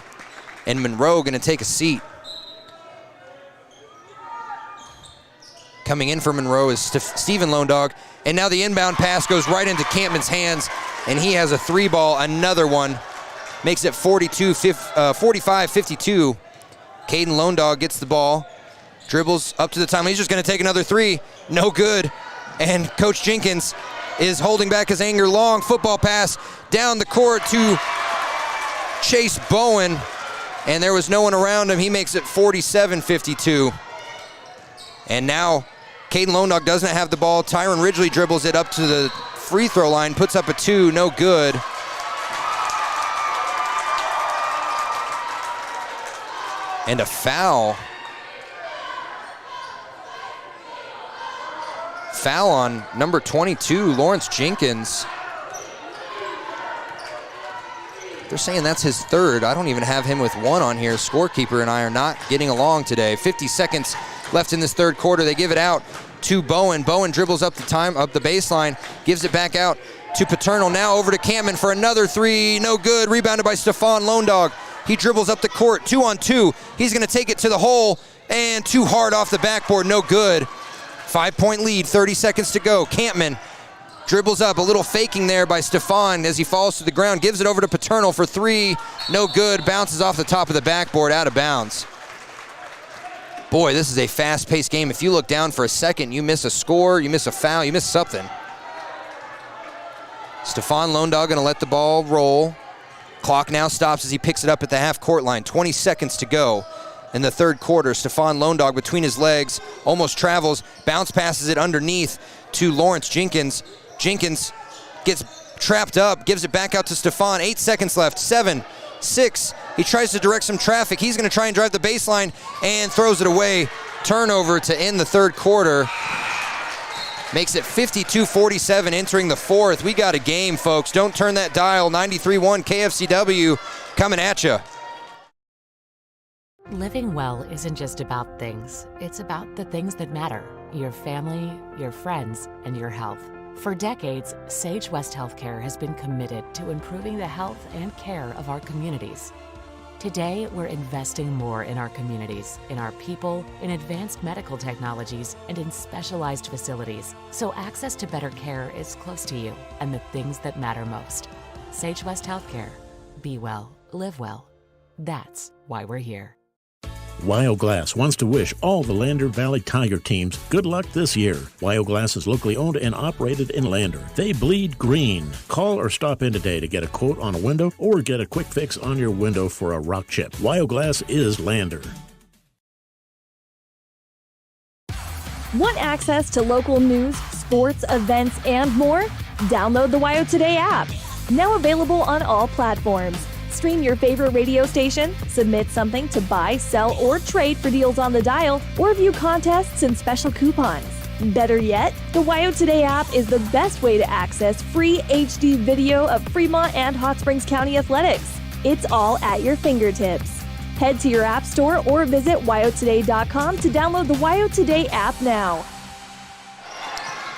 and Monroe going to take a seat. Coming in for Monroe is Stephen Lone Dog, and now the inbound pass goes right into Campman's hands, and he has a three ball, another one. Makes it 45-52. Caden Lone Dog gets the ball, dribbles up to the time. He's just going to take another three. No good. And Coach Jenkins is holding back his anger. Long football pass down the court to Chase Bowen, and there was no one around him. He makes it 47-52. And now Caden Lone Dog doesn't have the ball. Tyron Ridgely dribbles it up to the free throw line, puts up a two, no good. And a foul. Foul on number 22, Lawrence Jenkins. They're saying that's his third. I don't even have him with one on here. Scorekeeper and I are not getting along today. 50 seconds left in this third quarter. They give it out to Bowen. Bowen dribbles up the baseline, gives it back out to Paternal. Now over to Cameron for another three. No good. Rebounded by Stephon Lone Dog. He dribbles up the court, 2-on-2. He's going to take it to the hole, and too hard off the backboard, no good. 5-point lead, 30 seconds to go. Campman dribbles up, a little faking there by Stephon as he falls to the ground, gives it over to Paternal for three, no good, bounces off the top of the backboard, out of bounds. Boy, this is a fast-paced game. If you look down for a second, you miss a score, you miss a foul, you miss something. Stephon Lone Dog going to let the ball roll. Clock now stops as he picks it up at the half-court line. 20 seconds to go in the third quarter. Stephon Lone Dog between his legs, almost travels, bounce passes it underneath to Lawrence Jenkins. Jenkins gets trapped up, gives it back out to Stephon. 8 seconds left, 7, 6. He tries to direct some traffic. He's going to try and drive the baseline and throws it away. Turnover to end the third quarter. Makes it 52-47 entering the fourth. We got a game, folks. Don't turn that dial. 93.1 KFCW coming at you. Living well isn't just about things. It's about the things that matter. Your family, your friends, and your health. For decades, Sage West Healthcare has been committed to improving the health and care of our communities. Today, we're investing more in our communities, in our people, in advanced medical technologies, and in specialized facilities, so access to better care is close to you and the things that matter most. Sage West Healthcare. Be well, live well. That's why we're here. Wyoglass wants to wish all the Lander Valley Tiger teams good luck this year. Wyoglass is locally owned and operated in Lander. They bleed green. Call or stop in today to get a quote on a window or get a quick fix on your window for a rock chip. Wyoglass is Lander. Want access to local news, sports, events, and more? Download the WYO Today app. Now available on all platforms. Stream your favorite radio station, submit something to buy, sell, or trade for deals on the dial, or view contests and special coupons. Better yet, the WYO Today app is the best way to access free HD video of Fremont and Hot Springs County athletics. It's all at your fingertips. Head to your app store or visit wyotoday.com to download the WYO Today app now.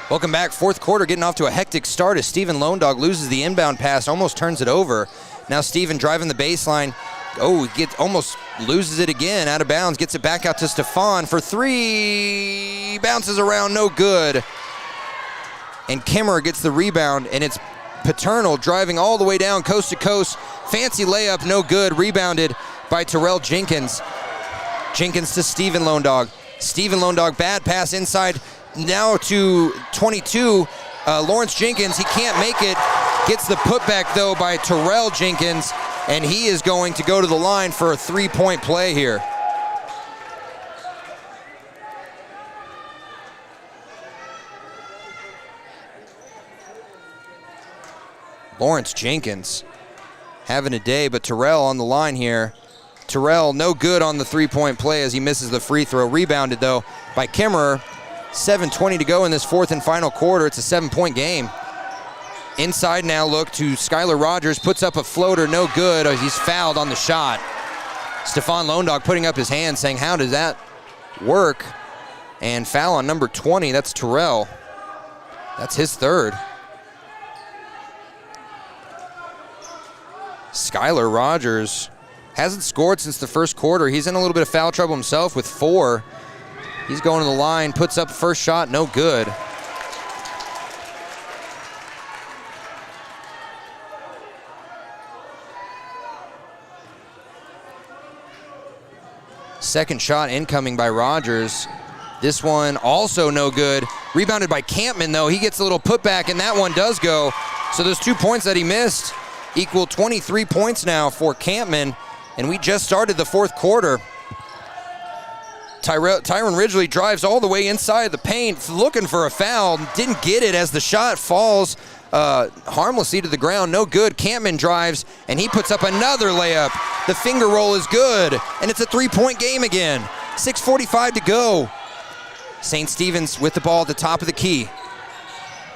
Welcome back. Fourth quarter getting off to a hectic start as Steven Lone Dog loses the inbound pass, almost turns it over. Now Steven driving the baseline. Oh, almost loses it again, out of bounds, gets it back out to Stefan for three. Bounces around, no good. And Kemmerer gets the rebound, and it's Paternal driving all the way down coast to coast. Fancy layup, no good. Rebounded by Terrell Jenkins. Jenkins to Steven Lone Dog. Steven Lone Dog, bad pass inside. Now to 22, Lawrence Jenkins. He can't make it. Gets the putback, though, by Terrell Jenkins, and he is going to go to the line for a three-point play here. Lawrence Jenkins having a day, but Terrell on the line here. Terrell no good on the three-point play as he misses the free throw. Rebounded, though, by Kemmerer. 7:20 to go in this fourth and final quarter. It's a 7-point game. Inside now look to Skylar Rogers. Puts up a floater, no good. He's fouled on the shot. Stefan Lone Dog putting up his hand saying, how does that work? And foul on number 20, that's Terrell. That's his third. Skylar Rogers hasn't scored since the first quarter. He's in a little bit of foul trouble himself with 4. He's going to the line, puts up the first shot, no good. Second shot incoming by Rogers. This one also no good. Rebounded by Campman, though. He gets a little putback, and that one does go. So those 2 points that he missed equal 23 points now for Campman, and we just started the fourth quarter. Tyron Ridgely drives all the way inside the paint, looking for a foul. Didn't get it as the shot falls harmlessly to the ground. No good. Campman drives, and he puts up another layup. The finger roll is good, and it's a three-point game again. 6:45 to go. St. Stephen's with the ball at the top of the key.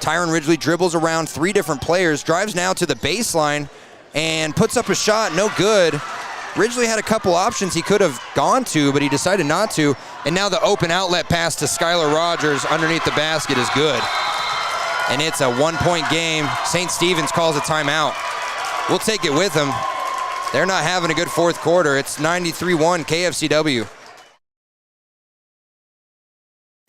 Tyron Ridgely dribbles around 3 different players, drives now to the baseline, and puts up a shot, no good. Ridgely had a couple options he could have gone to, but he decided not to. And now the open outlet pass to Skylar Rogers underneath the basket is good. And it's a 1-point game. St. Stephen's calls a timeout. We'll take it with them. They're not having a good fourth quarter. It's 93-1 KFCW.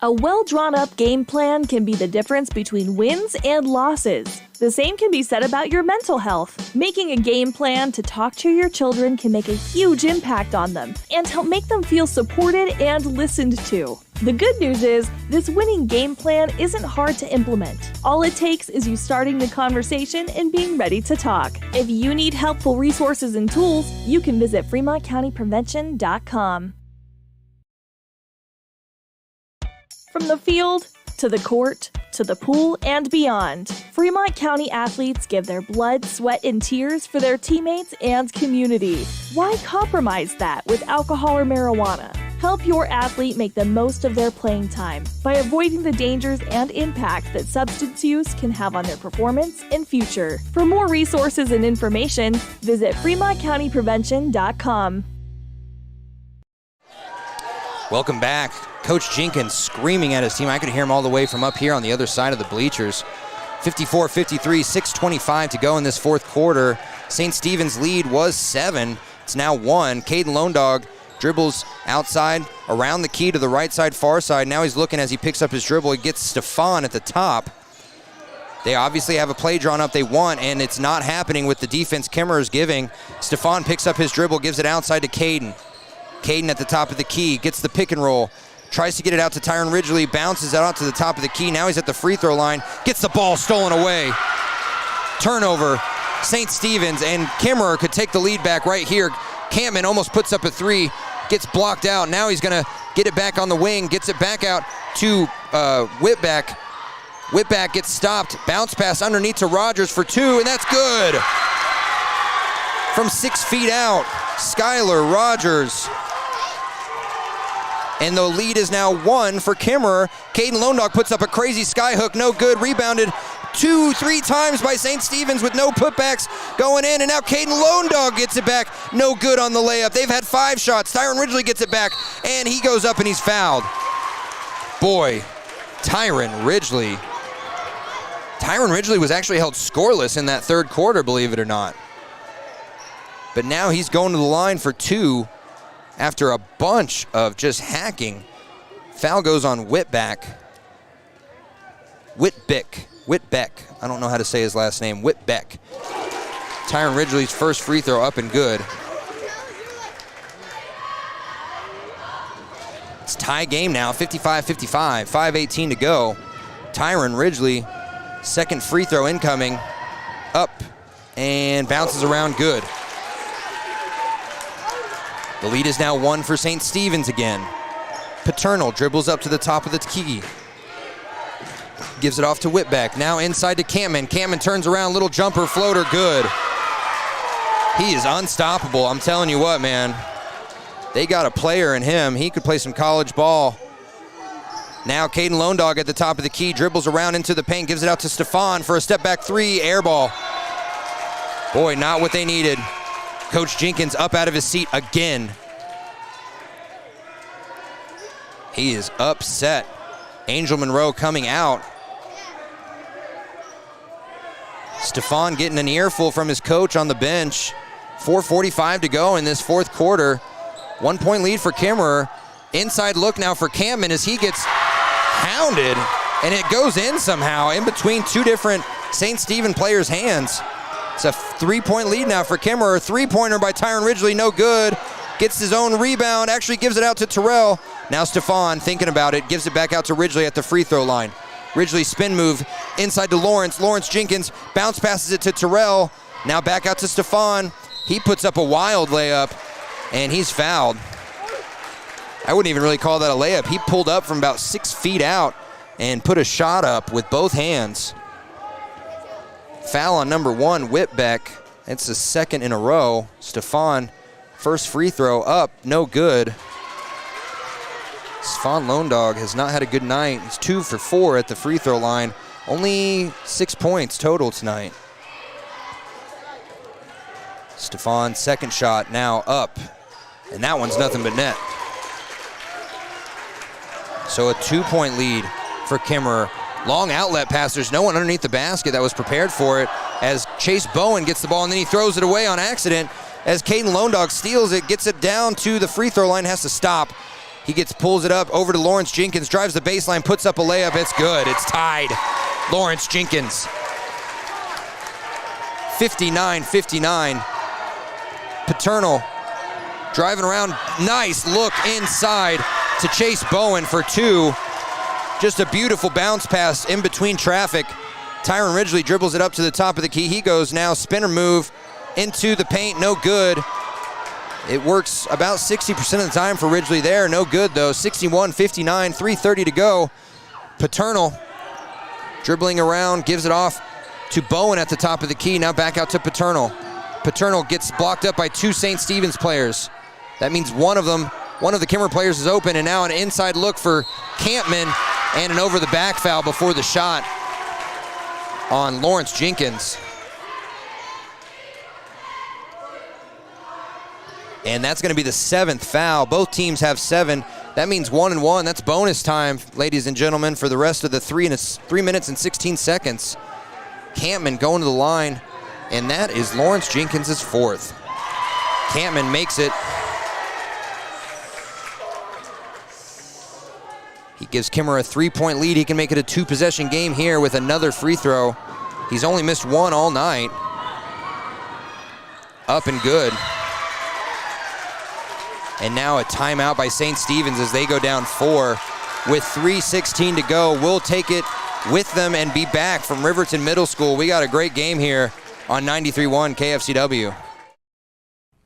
A well-drawn-up game plan can be the difference between wins and losses. The same can be said about your mental health. Making a game plan to talk to your children can make a huge impact on them and help make them feel supported and listened to. The good news is, this winning game plan isn't hard to implement. All it takes is you starting the conversation and being ready to talk. If you need helpful resources and tools, you can visit FremontCountyPrevention.com. From the field, to the court, to the pool, and beyond, Fremont County athletes give their blood, sweat, and tears for their teammates and community. Why compromise that with alcohol or marijuana? Help your athlete make the most of their playing time by avoiding the dangers and impact that substance use can have on their performance and future. For more resources and information, visit FremontCountyPrevention.com. Welcome back. Coach Jenkins screaming at his team. I could hear him all the way from up here on the other side of the bleachers. 54-53, 6:25 to go in this fourth quarter. St. Stephen's lead was 7. It's now 1. Caden Lone Dog dribbles outside, around the key to the right side, far side. Now he's looking as he picks up his dribble. He gets Stefan at the top. They obviously have a play drawn up they want, and it's not happening with the defense Kemmerer is giving. Stefan picks up his dribble, gives it outside to Caden. Caden at the top of the key, gets the pick and roll. Tries to get it out to Tyron Ridgely, bounces it out to the top of the key. Now he's at the free throw line, gets the ball stolen away. Turnover, St. Stephen's, and Kemmerer could take the lead back right here. Campman almost puts up a 3, gets blocked out. Now he's gonna get it back on the wing, gets it back out to Whitback. Whitback gets stopped, bounce pass underneath to Rogers for 2, and that's good. From 6 feet out, Skylar Rogers. And the lead is now 1 for Kemmerer. Caden Lone Dog puts up a crazy sky hook, no good. Rebounded 2-3 times by St. Stephen's with no putbacks going in. And now Caden Lone Dog gets it back, no good on the layup. They've had 5 shots. Tyron Ridgely gets it back, and he goes up and he's fouled. Boy, Tyron Ridgely Tyron Ridgely was actually held scoreless in that third quarter, believe it or not. But now he's going to the line for 2 after a bunch of just hacking. Foul goes on Whitbeck. I don't know how to say his last name. Whitbeck. Tyron Ridgely's first free throw up and good. It's tie game now, 55-55, 5:18 to go. Tyron Ridgely, second free throw incoming, up and bounces around good. The lead is now 1 for St. Stephen's again. Paternal dribbles up to the top of the key. Gives it off to Whitbeck. Now inside to Campman. Campman turns around, little jumper, floater, good. He is unstoppable. I'm telling you what, man. They got a player in him. He could play some college ball. Now Caden Lone Dog at the top of the key, dribbles around into the paint, gives it out to Stefan for a step back 3, air ball. Boy, not what they needed. Coach Jenkins up out of his seat again. He is upset. Angel Monroe coming out. Stefan getting an earful from his coach on the bench. 4:45 to go in this fourth quarter. 1 point lead for Kemmerer. Inside look now for Campman as he gets hounded, and it goes in somehow in between 2 different St. Stephen players' hands. It's a 3-point lead now for Kemmerer. 3-pointer by Tyron Ridgely, no good. Gets his own rebound, actually gives it out to Terrell. Now Stefan thinking about it, gives it back out to Ridgely at the free throw line. Ridgely spin move inside to Lawrence. Lawrence Jenkins bounce passes it to Terrell. Now back out to Stefan. He puts up a wild layup, and he's fouled. I wouldn't even really call that a layup. He pulled up from about 6 feet out and put a shot up with both hands. Foul on number 1, Whitbeck. It's the second in a row. Stefan, first free throw up, no good. Stefan Lone Dog has not had a good night. He's 2 for 4 at the free throw line. Only 6 points total tonight. Stefan, second shot now up. And that one's nothing but net. So a 2-point lead for Kemmerer. Long outlet pass. There's no one underneath the basket that was prepared for it as Chase Bowen gets the ball and then he throws it away on accident as Caden Lone Dog steals it, gets it down to the free throw line, has to stop. He pulls it up over to Lawrence Jenkins, drives the baseline, puts up a layup. It's good. It's tied. Lawrence Jenkins. 59-59. Paternal driving around. Nice look inside to Chase Bowen for 2. Just a beautiful bounce pass in between traffic. Tyron Ridgely dribbles it up to the top of the key. He goes now, spinner move into the paint, no good. It works about 60% of the time for Ridgely there, no good though. 61-59, 3:30 to go. Paternal dribbling around, gives it off to Bowen at the top of the key. Now back out to Paternal. Paternal gets blocked up by 2 St. Stephen's players. That means one of the Kemmerer players is open, and now an inside look for Campman and an over the back foul before the shot on Lawrence Jenkins. And that's going to be the 7th foul. Both teams have 7. That means 1-1. That's bonus time, ladies and gentlemen, for the rest of the 3 minutes and 16 seconds. Campman going to the line, and that is Lawrence Jenkins' 4th. Campman makes it. He gives Kemmerer a 3-point lead. He can make it a 2-possession game here with another free throw. He's only missed 1 all night. Up and good. And now a timeout by St. Stephen's as they go down 4 with 3:16 to go. We'll take it with them and be back from Riverton Middle School. We got a great game here on 93.1 KFCW.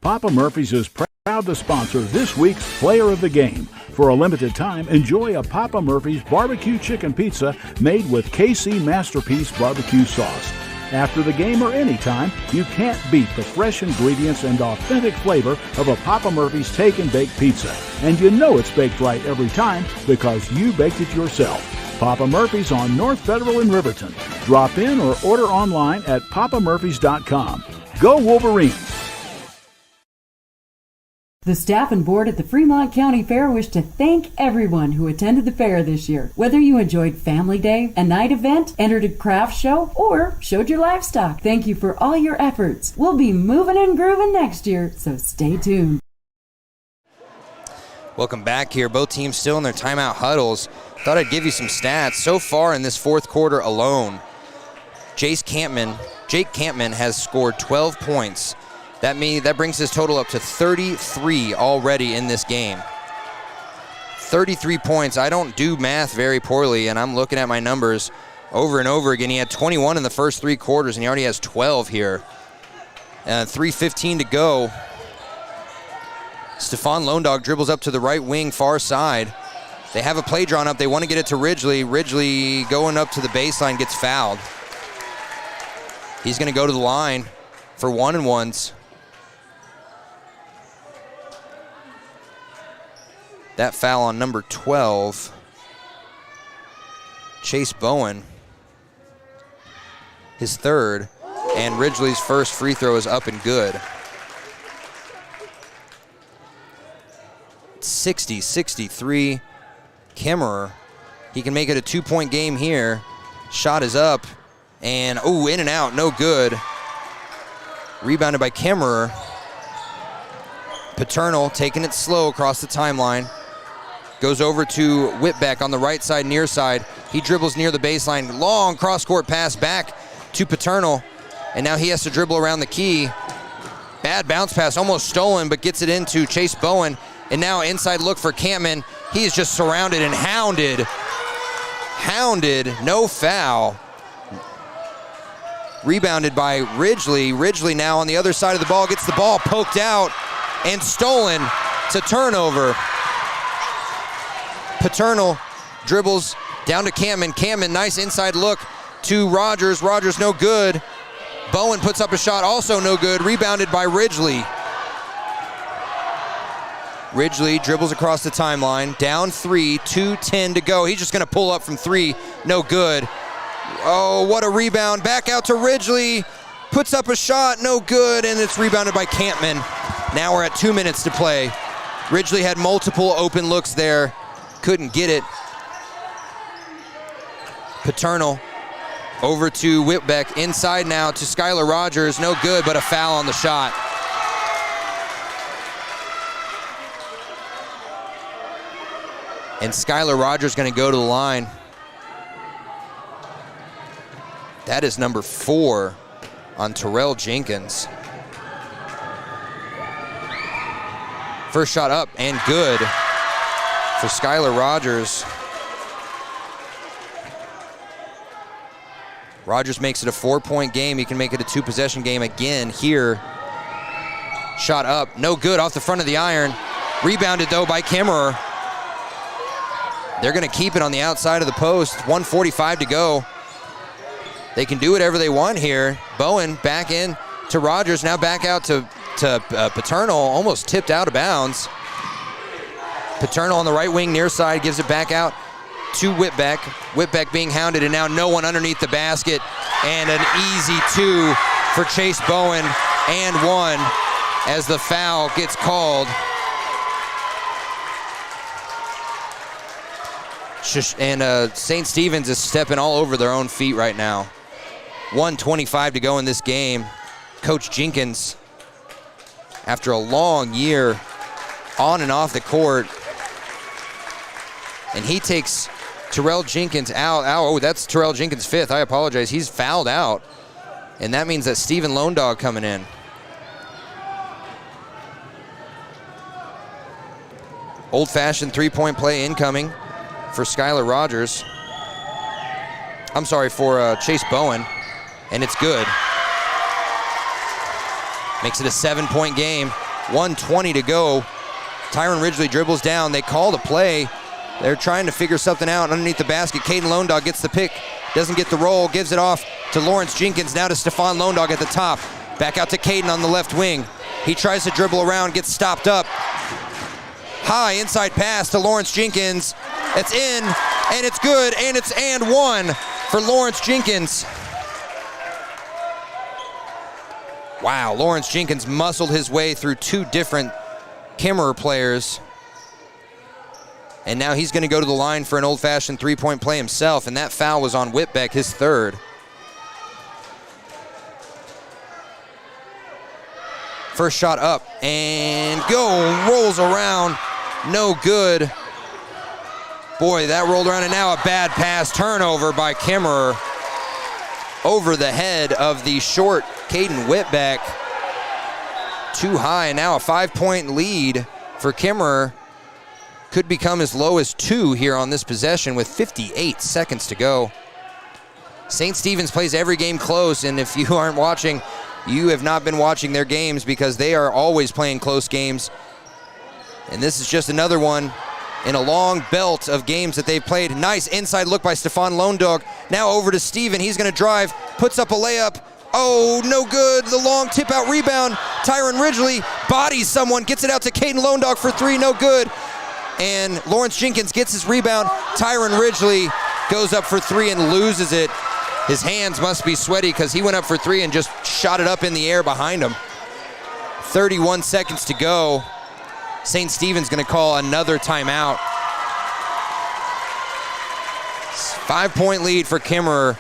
Papa Murphy's is proud to sponsor this week's Player of the Game. For a limited time, enjoy a Papa Murphy's barbecue chicken pizza made with KC Masterpiece barbecue sauce. After the game or anytime, you can't beat the fresh ingredients and authentic flavor of a Papa Murphy's Take and Bake Pizza. And you know it's baked right every time because you baked it yourself. Papa Murphy's on North Federal in Riverton. Drop in or order online at papamurphys.com. Go Wolverines! The staff and board at the Fremont County Fair wish to thank everyone who attended the fair this year. Whether you enjoyed Family Day, a night event, entered a craft show, or showed your livestock, thank you for all your efforts. We'll be moving and grooving next year, so stay tuned. Welcome back here. Both teams still in their timeout huddles. Thought I'd give you some stats. So far in this fourth quarter alone, Jake Campman has scored 12 points. That brings his total up to 33 already in this game. 33 points. I don't do math very poorly, and I'm looking at my numbers over and over again. He had 21 in the first 3 quarters, and he already has 12 here. 3:15 to go. Stefan Lone Dog dribbles up to the right wing, far side. They have a play drawn up. They want to get it to Ridgely. Ridgely going up to the baseline, gets fouled. He's going to go to the line for 1-and-1s. That foul on number 12, Chase Bowen, his third, and Ridgely's first free throw is up and good. 60-63, Kemmerer, he can make it a 2-point game here. Shot is up, and in and out, no good. Rebounded by Kemmerer. Paternal taking it slow across the timeline. Goes over to Whitbeck on the right side, near side. He dribbles near the baseline. Long cross-court pass back to Paternal. And now he has to dribble around the key. Bad bounce pass, almost stolen, but gets it into Chase Bowen. And now inside look for Campman. He is just surrounded and hounded. Hounded, no foul. Rebounded by Ridgely. Ridgely now on the other side of the ball, gets the ball poked out and stolen to turnover. Paternal dribbles down to Campman. Campman, nice inside look to Rogers. Rogers, no good. Bowen puts up a shot, also no good. Rebounded by Ridgely. Ridgely dribbles across the timeline. Down 3, 2:10 to go. He's just going to pull up from 3. No good. Oh, what a rebound. Back out to Ridgely. Puts up a shot, no good, and it's rebounded by Campman. Now we're at 2 minutes to play. Ridgely had multiple open looks there. Couldn't get it. Paternal over to Whitbeck. Inside now to Skylar Rogers. No good, but a foul on the shot. And Skylar Rogers going to go to the line. That is number 4 on Terrell Jenkins. First shot up and good for Skylar Rogers. Rogers makes it a 4-point game. He can make it a 2-possession game again here. Shot up, no good, off the front of the iron. Rebounded though by Kemmerer. They're gonna keep it on the outside of the post. 1:45 to go. They can do whatever they want here. Bowen back in to Rogers, now back out to Paternal, almost tipped out of bounds. Paternal on the right wing near side gives it back out to Whitbeck. Whitbeck being hounded, and now no one underneath the basket. And an easy 2 for Chase Bowen, and 1 as the foul gets called. And St. Stephen's is stepping all over their own feet right now. 1:25 to go in this game. Coach Jenkins, after a long year on and off the court, and he takes Terrell Jenkins out. Oh, that's Terrell Jenkins' 5th. I apologize. He's fouled out, and that means that Steven Lone Dog coming in. Old-fashioned 3-point play incoming for Skylar Rogers. I'm sorry, for Chase Bowen, and it's good. Makes it a 7-point game. 1:20 to go. Tyron Ridgely dribbles down. They call the play. They're trying to figure something out underneath the basket. Caden Lone Dog gets the pick, doesn't get the roll, gives it off to Lawrence Jenkins, now to Stefan Lone Dog at the top. Back out to Caden on the left wing. He tries to dribble around, gets stopped up. High inside pass to Lawrence Jenkins. It's in, and it's good, and it's and 1 for Lawrence Jenkins. Wow, Lawrence Jenkins muscled his way through 2 different Kemmerer players. And now he's going to go to the line for an old-fashioned three-point play himself, and that foul was on Whitbeck, his third. First shot up and go, rolls around, no good. Boy, that rolled around, and now a bad pass, turnover by Kemmerer over the head of the short Caden Whitbeck. Too high, and now a 5-point lead for Kemmerer. Could become as low as 2 here on this possession with 58 seconds to go. St. Stephen's plays every game close, and if you aren't watching, you have not been watching their games because they are always playing close games. And this is just another one in a long belt of games that they've played. Nice inside look by Stefan Londog. Now over to Steven. He's going to drive, puts up a layup. Oh, no good. The long tip out rebound. Tyron Ridgely bodies someone, gets it out to Caden Londog for 3, no good. And Lawrence Jenkins gets his rebound. Tyron Ridgely goes up for 3 and loses it. His hands must be sweaty because he went up for 3 and just shot it up in the air behind him. 31 seconds to go. St. Stephen's going to call another timeout. 5-point lead for Kemmerer.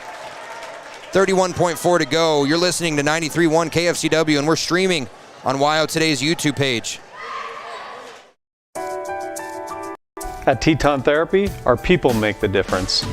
31.4 to go. You're listening to 93.1 KFCW, and we're streaming on WYO Today's YouTube page. At Teton Therapy, our people make the difference.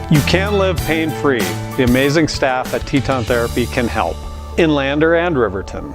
You can live pain-free. The amazing staff at Teton Therapy can help. In Lander and Riverton.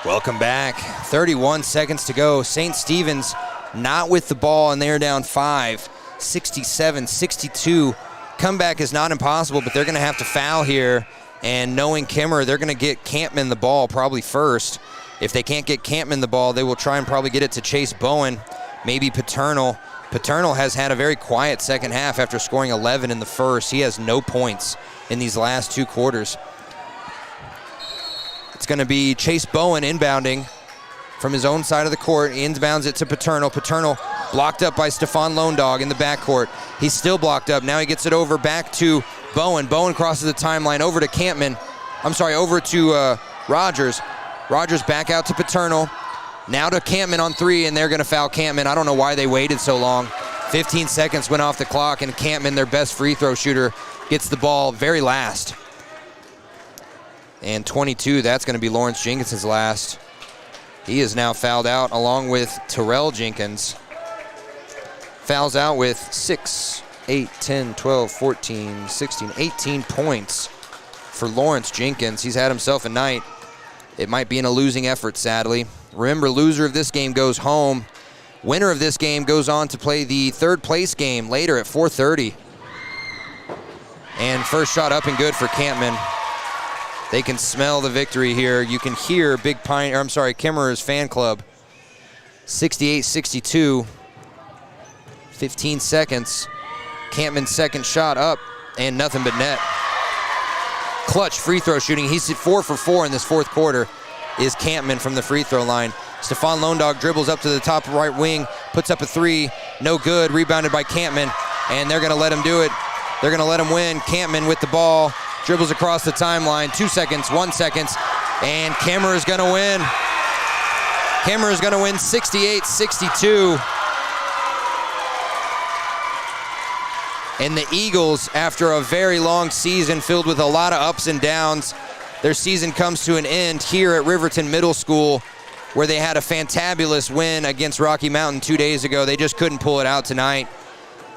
Welcome back. 31 seconds to go. St. Stephen's not with the ball, and they're down 5, 67-62. Comeback is not impossible, but they're going to have to foul here. And knowing Kemmerer, they're going to get Campman the ball probably first. If they can't get Campman the ball, they will try and probably get it to Chase Bowen, maybe Paternal. Paternal has had a very quiet second half after scoring 11 in the first. He has no points in these last 2 quarters. It's going to be Chase Bowen inbounding from his own side of the court. He inbounds it to Paternal. Paternal blocked up by Stefan Londog in the backcourt. He's still blocked up. Now he gets it over back to Bowen. Bowen crosses the timeline over to Campman. I'm sorry, over to Rogers. Rogers back out to Paternal. Now to Campman on 3, and they're going to foul Campman. I don't know why they waited so long. 15 seconds went off the clock, and Campman, their best free throw shooter, gets the ball very last. And 22, that's going to be Lawrence Jenkins' last. He is now fouled out along with Terrell Jenkins. Fouls out with 6, 8, 10, 12, 14, 16, 18 points for Lawrence Jenkins. He's had himself a night. It might be in a losing effort, sadly. Remember, loser of this game goes home. Winner of this game goes on to play the third place game later at 4:30. And first shot up and good for Campman. They can smell the victory here. You can hear Kemmerer's fan club. 68-62. 15 seconds. Campman's second shot up and nothing but net. Clutch free throw shooting. He's 4 for 4 in this fourth quarter is Campman from the free throw line. Stefan Londog dribbles up to the top right wing, puts up a 3, no good, rebounded by Campman, and they're going to let him do it. They're going to let him win. Campman with the ball, dribbles across the timeline, 2 seconds, 1 second, and Kemmerer is going to win. Kemmerer is going to win 68-62. And the Eagles, after a very long season filled with a lot of ups and downs, their season comes to an end here at Riverton Middle School, where they had a fantabulous win against Rocky Mountain 2 days ago. They just couldn't pull it out tonight.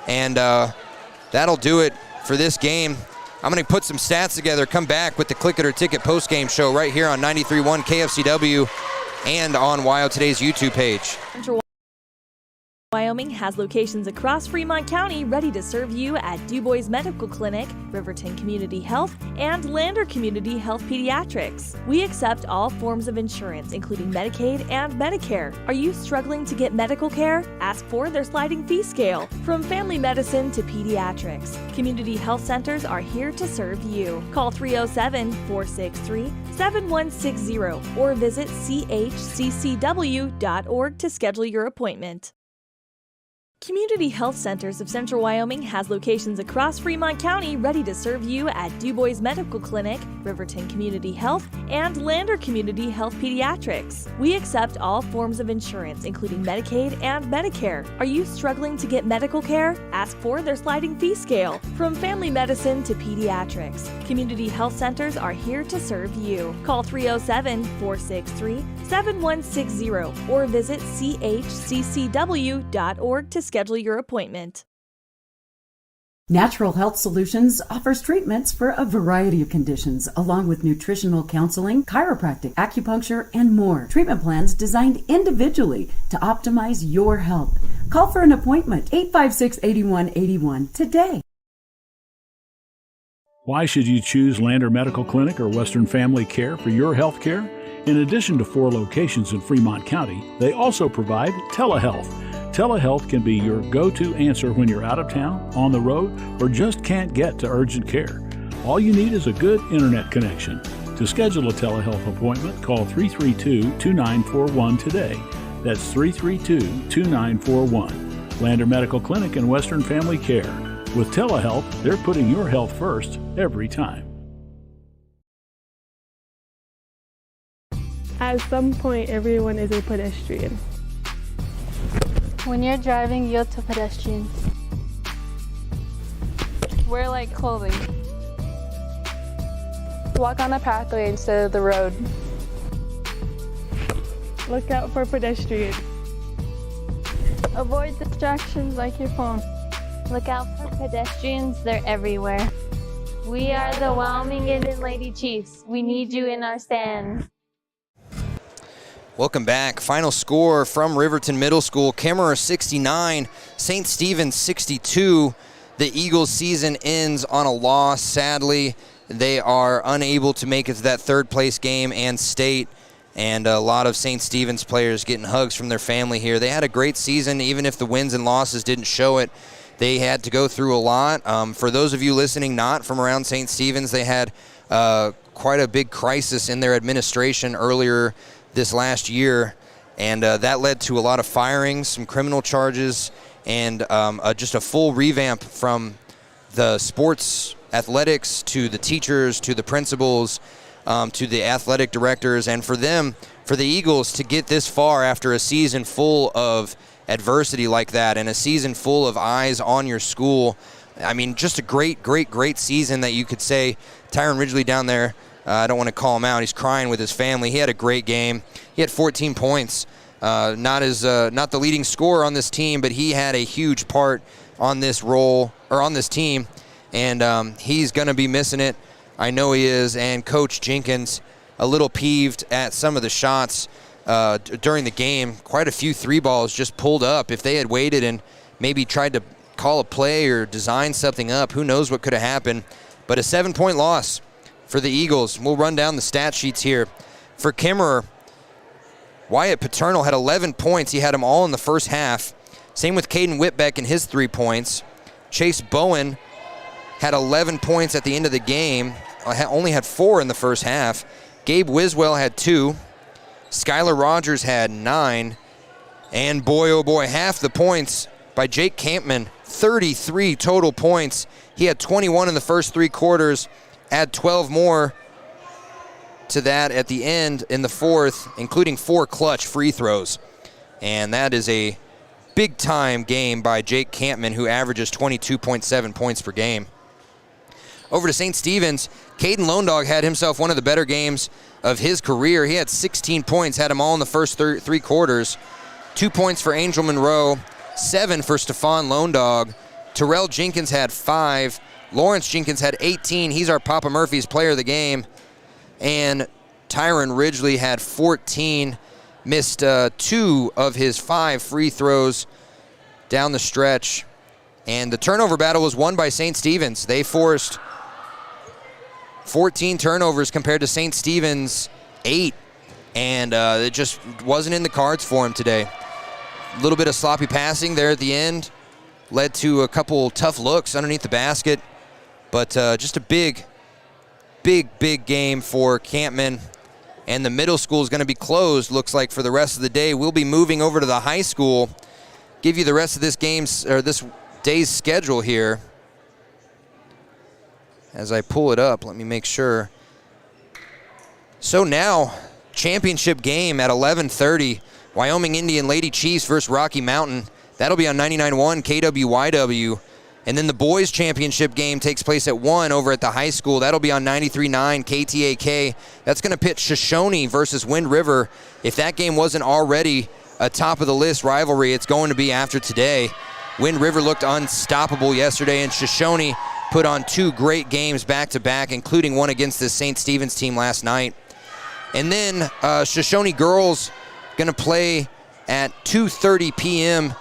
And that'll do it for this game. I'm going to put some stats together, come back with the Click It or Ticket postgame show right here on 93.1 KFCW and on WYO Today's YouTube page. Wyoming has locations across Fremont County ready to serve you at DuBois Medical Clinic, Riverton Community Health, and Lander Community Health Pediatrics. We accept all forms of insurance, including Medicaid and Medicare. Are you struggling to get medical care? Ask for their sliding fee scale. From family medicine to pediatrics, community health centers are here to serve you. Call 307-463-7160 or visit chccw.org to schedule your appointment. Community Health Centers of Central Wyoming has locations across Fremont County ready to serve you at DuBois Medical Clinic, Riverton Community Health, and Lander Community Health Pediatrics. We accept all forms of insurance, including Medicaid and Medicare. Are you struggling to get medical care? Ask for their sliding fee scale. From family medicine to pediatrics, community health centers are here to serve you. Call 307-463-7160 or visit chccw.org to schedule your appointment. Natural Health Solutions offers treatments for a variety of conditions, along with nutritional counseling, chiropractic, acupuncture, and more. Treatment plans designed individually to optimize your health. Call for an appointment, 856-8181 today. Why should you choose Lander Medical Clinic or Western Family Care for your health care? In addition to 4 locations in Fremont County, they also provide telehealth. Telehealth can be your go-to answer when you're out of town, on the road, or just can't get to urgent care. All you need is a good internet connection. To schedule a telehealth appointment, call 332-2941 today. That's 332-2941. Lander Medical Clinic and Western Family Care. With telehealth, they're putting your health first every time. At some point, everyone is a pedestrian. When you're driving, yield to pedestrians. Wear light clothing. Walk on a pathway instead of the road. Look out for pedestrians. Avoid distractions like your phone. Look out for pedestrians, they're everywhere. We are the Wyoming Indian Lady Chiefs. We need you in our stand. Welcome back. Final score from Riverton Middle School. Kemmerer 69, St. Stephen's 62. The Eagles' season ends on a loss. Sadly, they are unable to make it to that third-place game and state. And a lot of St. Stephen's players getting hugs from their family here. They had a great season, even if the wins and losses didn't show it. They had to go through a lot. For those of you listening not from around St. Stephen's, they had quite a big crisis in their administration earlier this last year, and that led to a lot of firings, some criminal charges, and just a full revamp from the sports athletics to the teachers to the principals to the athletic directors. And for the Eagles to get this far after a season full of adversity like that and a season full of eyes on your school, I mean, just a great season that you could say. Tyron Ridgely down there, I don't want to call him out. He's crying with his family. He had a great game. He had 14 points. Not the leading scorer on this team, but he had a huge part on this team, and he's going to be missing it. I know he is. And Coach Jenkins, a little peeved at some of the shots during the game. Quite a few 3 balls just pulled up. If they had waited and maybe tried to call a play or design something up, who knows what could have happened. But a 7-point loss for the Eagles. We'll run down the stat sheets here. For Kemmerer, Wyatt Paternal had 11 points. He had them all in the first half. Same with Caden Whitbeck and his 3 points. Chase Bowen had 11 points at the end of the game. Only had 4 in the first half. Gabe Wiswell had 2. Skylar Rogers had 9. And boy, oh boy, half the points by Jake Campman. 33 total points. He had 21 in the first 3 quarters. Add 12 more to that at the end in the fourth, including 4 clutch free throws. And that is a big-time game by Jake Campman, who averages 22.7 points per game. Over to St. Stephen's, Caden Lone Dog had himself one of the better games of his career. He had 16 points, had them all in the first 3 quarters. 2 points for Angel Monroe, 7 for Stephon Lone Dog. Terrell Jenkins had 5. Lawrence Jenkins had 18. He's our Papa Murphy's player of the game. And Tyron Ridgely had 14. Missed 2 of his 5 free throws. down the stretch. And the turnover battle was won by St. Stephen's. They forced 14 turnovers compared to St. Stephen's 8. And it just wasn't in the cards for him today. A little bit of sloppy passing there at the end led to a couple tough looks underneath the basket. But just a big game for Campman. And the middle school is going to be closed, looks like, for the rest of the day. We'll be moving over to the high school. Give you the rest of this day's schedule here. As I pull it up, let me make sure. So now, championship game at 11:30. Wyoming Indian Lady Chiefs versus Rocky Mountain. That'll be on 99.1 KWYW. And then the boys' championship game takes place at 1 over at the high school. That'll be on 93.9 KTAK. That's going to pit Shoshone versus Wind River. If that game wasn't already a top-of-the-list rivalry, it's going to be after today. Wind River looked unstoppable yesterday, and Shoshone put on 2 great games back-to-back, including one against the St. Stephen's team last night. And then Shoshone girls going to play at 2:30 p.m.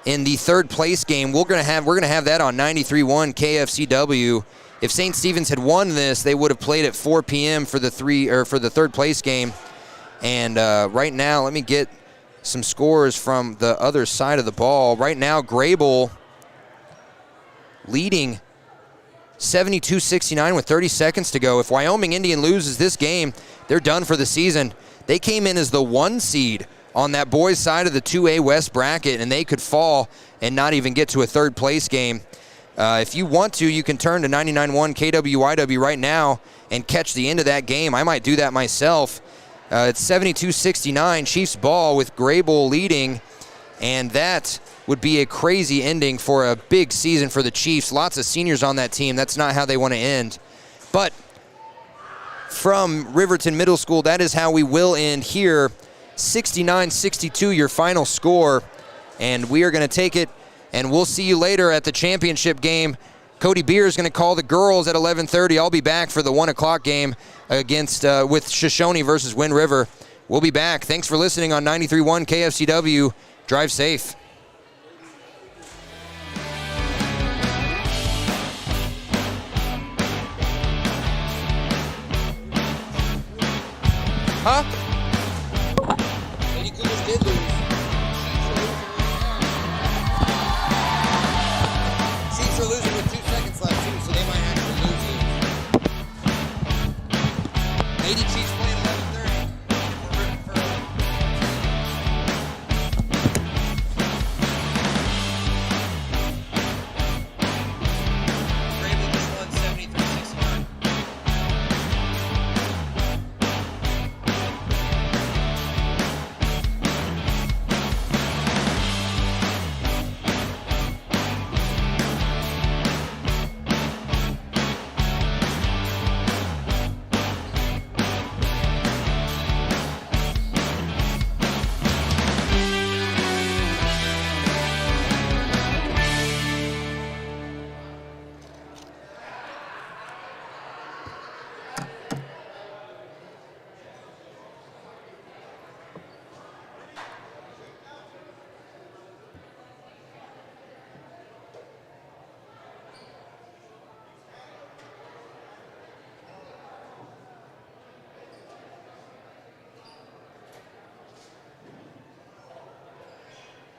in the third place game. We're going to have that on 93.1 KFCW. If St. Stephen's had won this, they would have played at 4 p.m. for the third place game. And right now, let me get some scores from the other side of the ball. Right now, Grable leading 72-69 with 30 seconds to go. If Wyoming Indian loses this game, they're done for the season. They came in as the 1 seed on that boys' side of the 2A West bracket, and they could fall and not even get to a third place game. If you want to, you can turn to 99.1 KWYW right now and catch the end of that game. I might do that myself. It's 72-69, Chiefs ball with Grable leading, and that would be a crazy ending for a big season for the Chiefs. Lots of seniors on that team. That's not how they want to end. But from Riverton Middle School, that is how we will end here. 69-62 your final score, and we are going to take it, and we'll see you later at the championship game. Cody Beer is going to call the girls at 11:30. I'll be back for the 1 o'clock game against with Shoshone versus Wind River. We'll be back. Thanks for listening on 93.1 KFCW. Drive safe. Huh?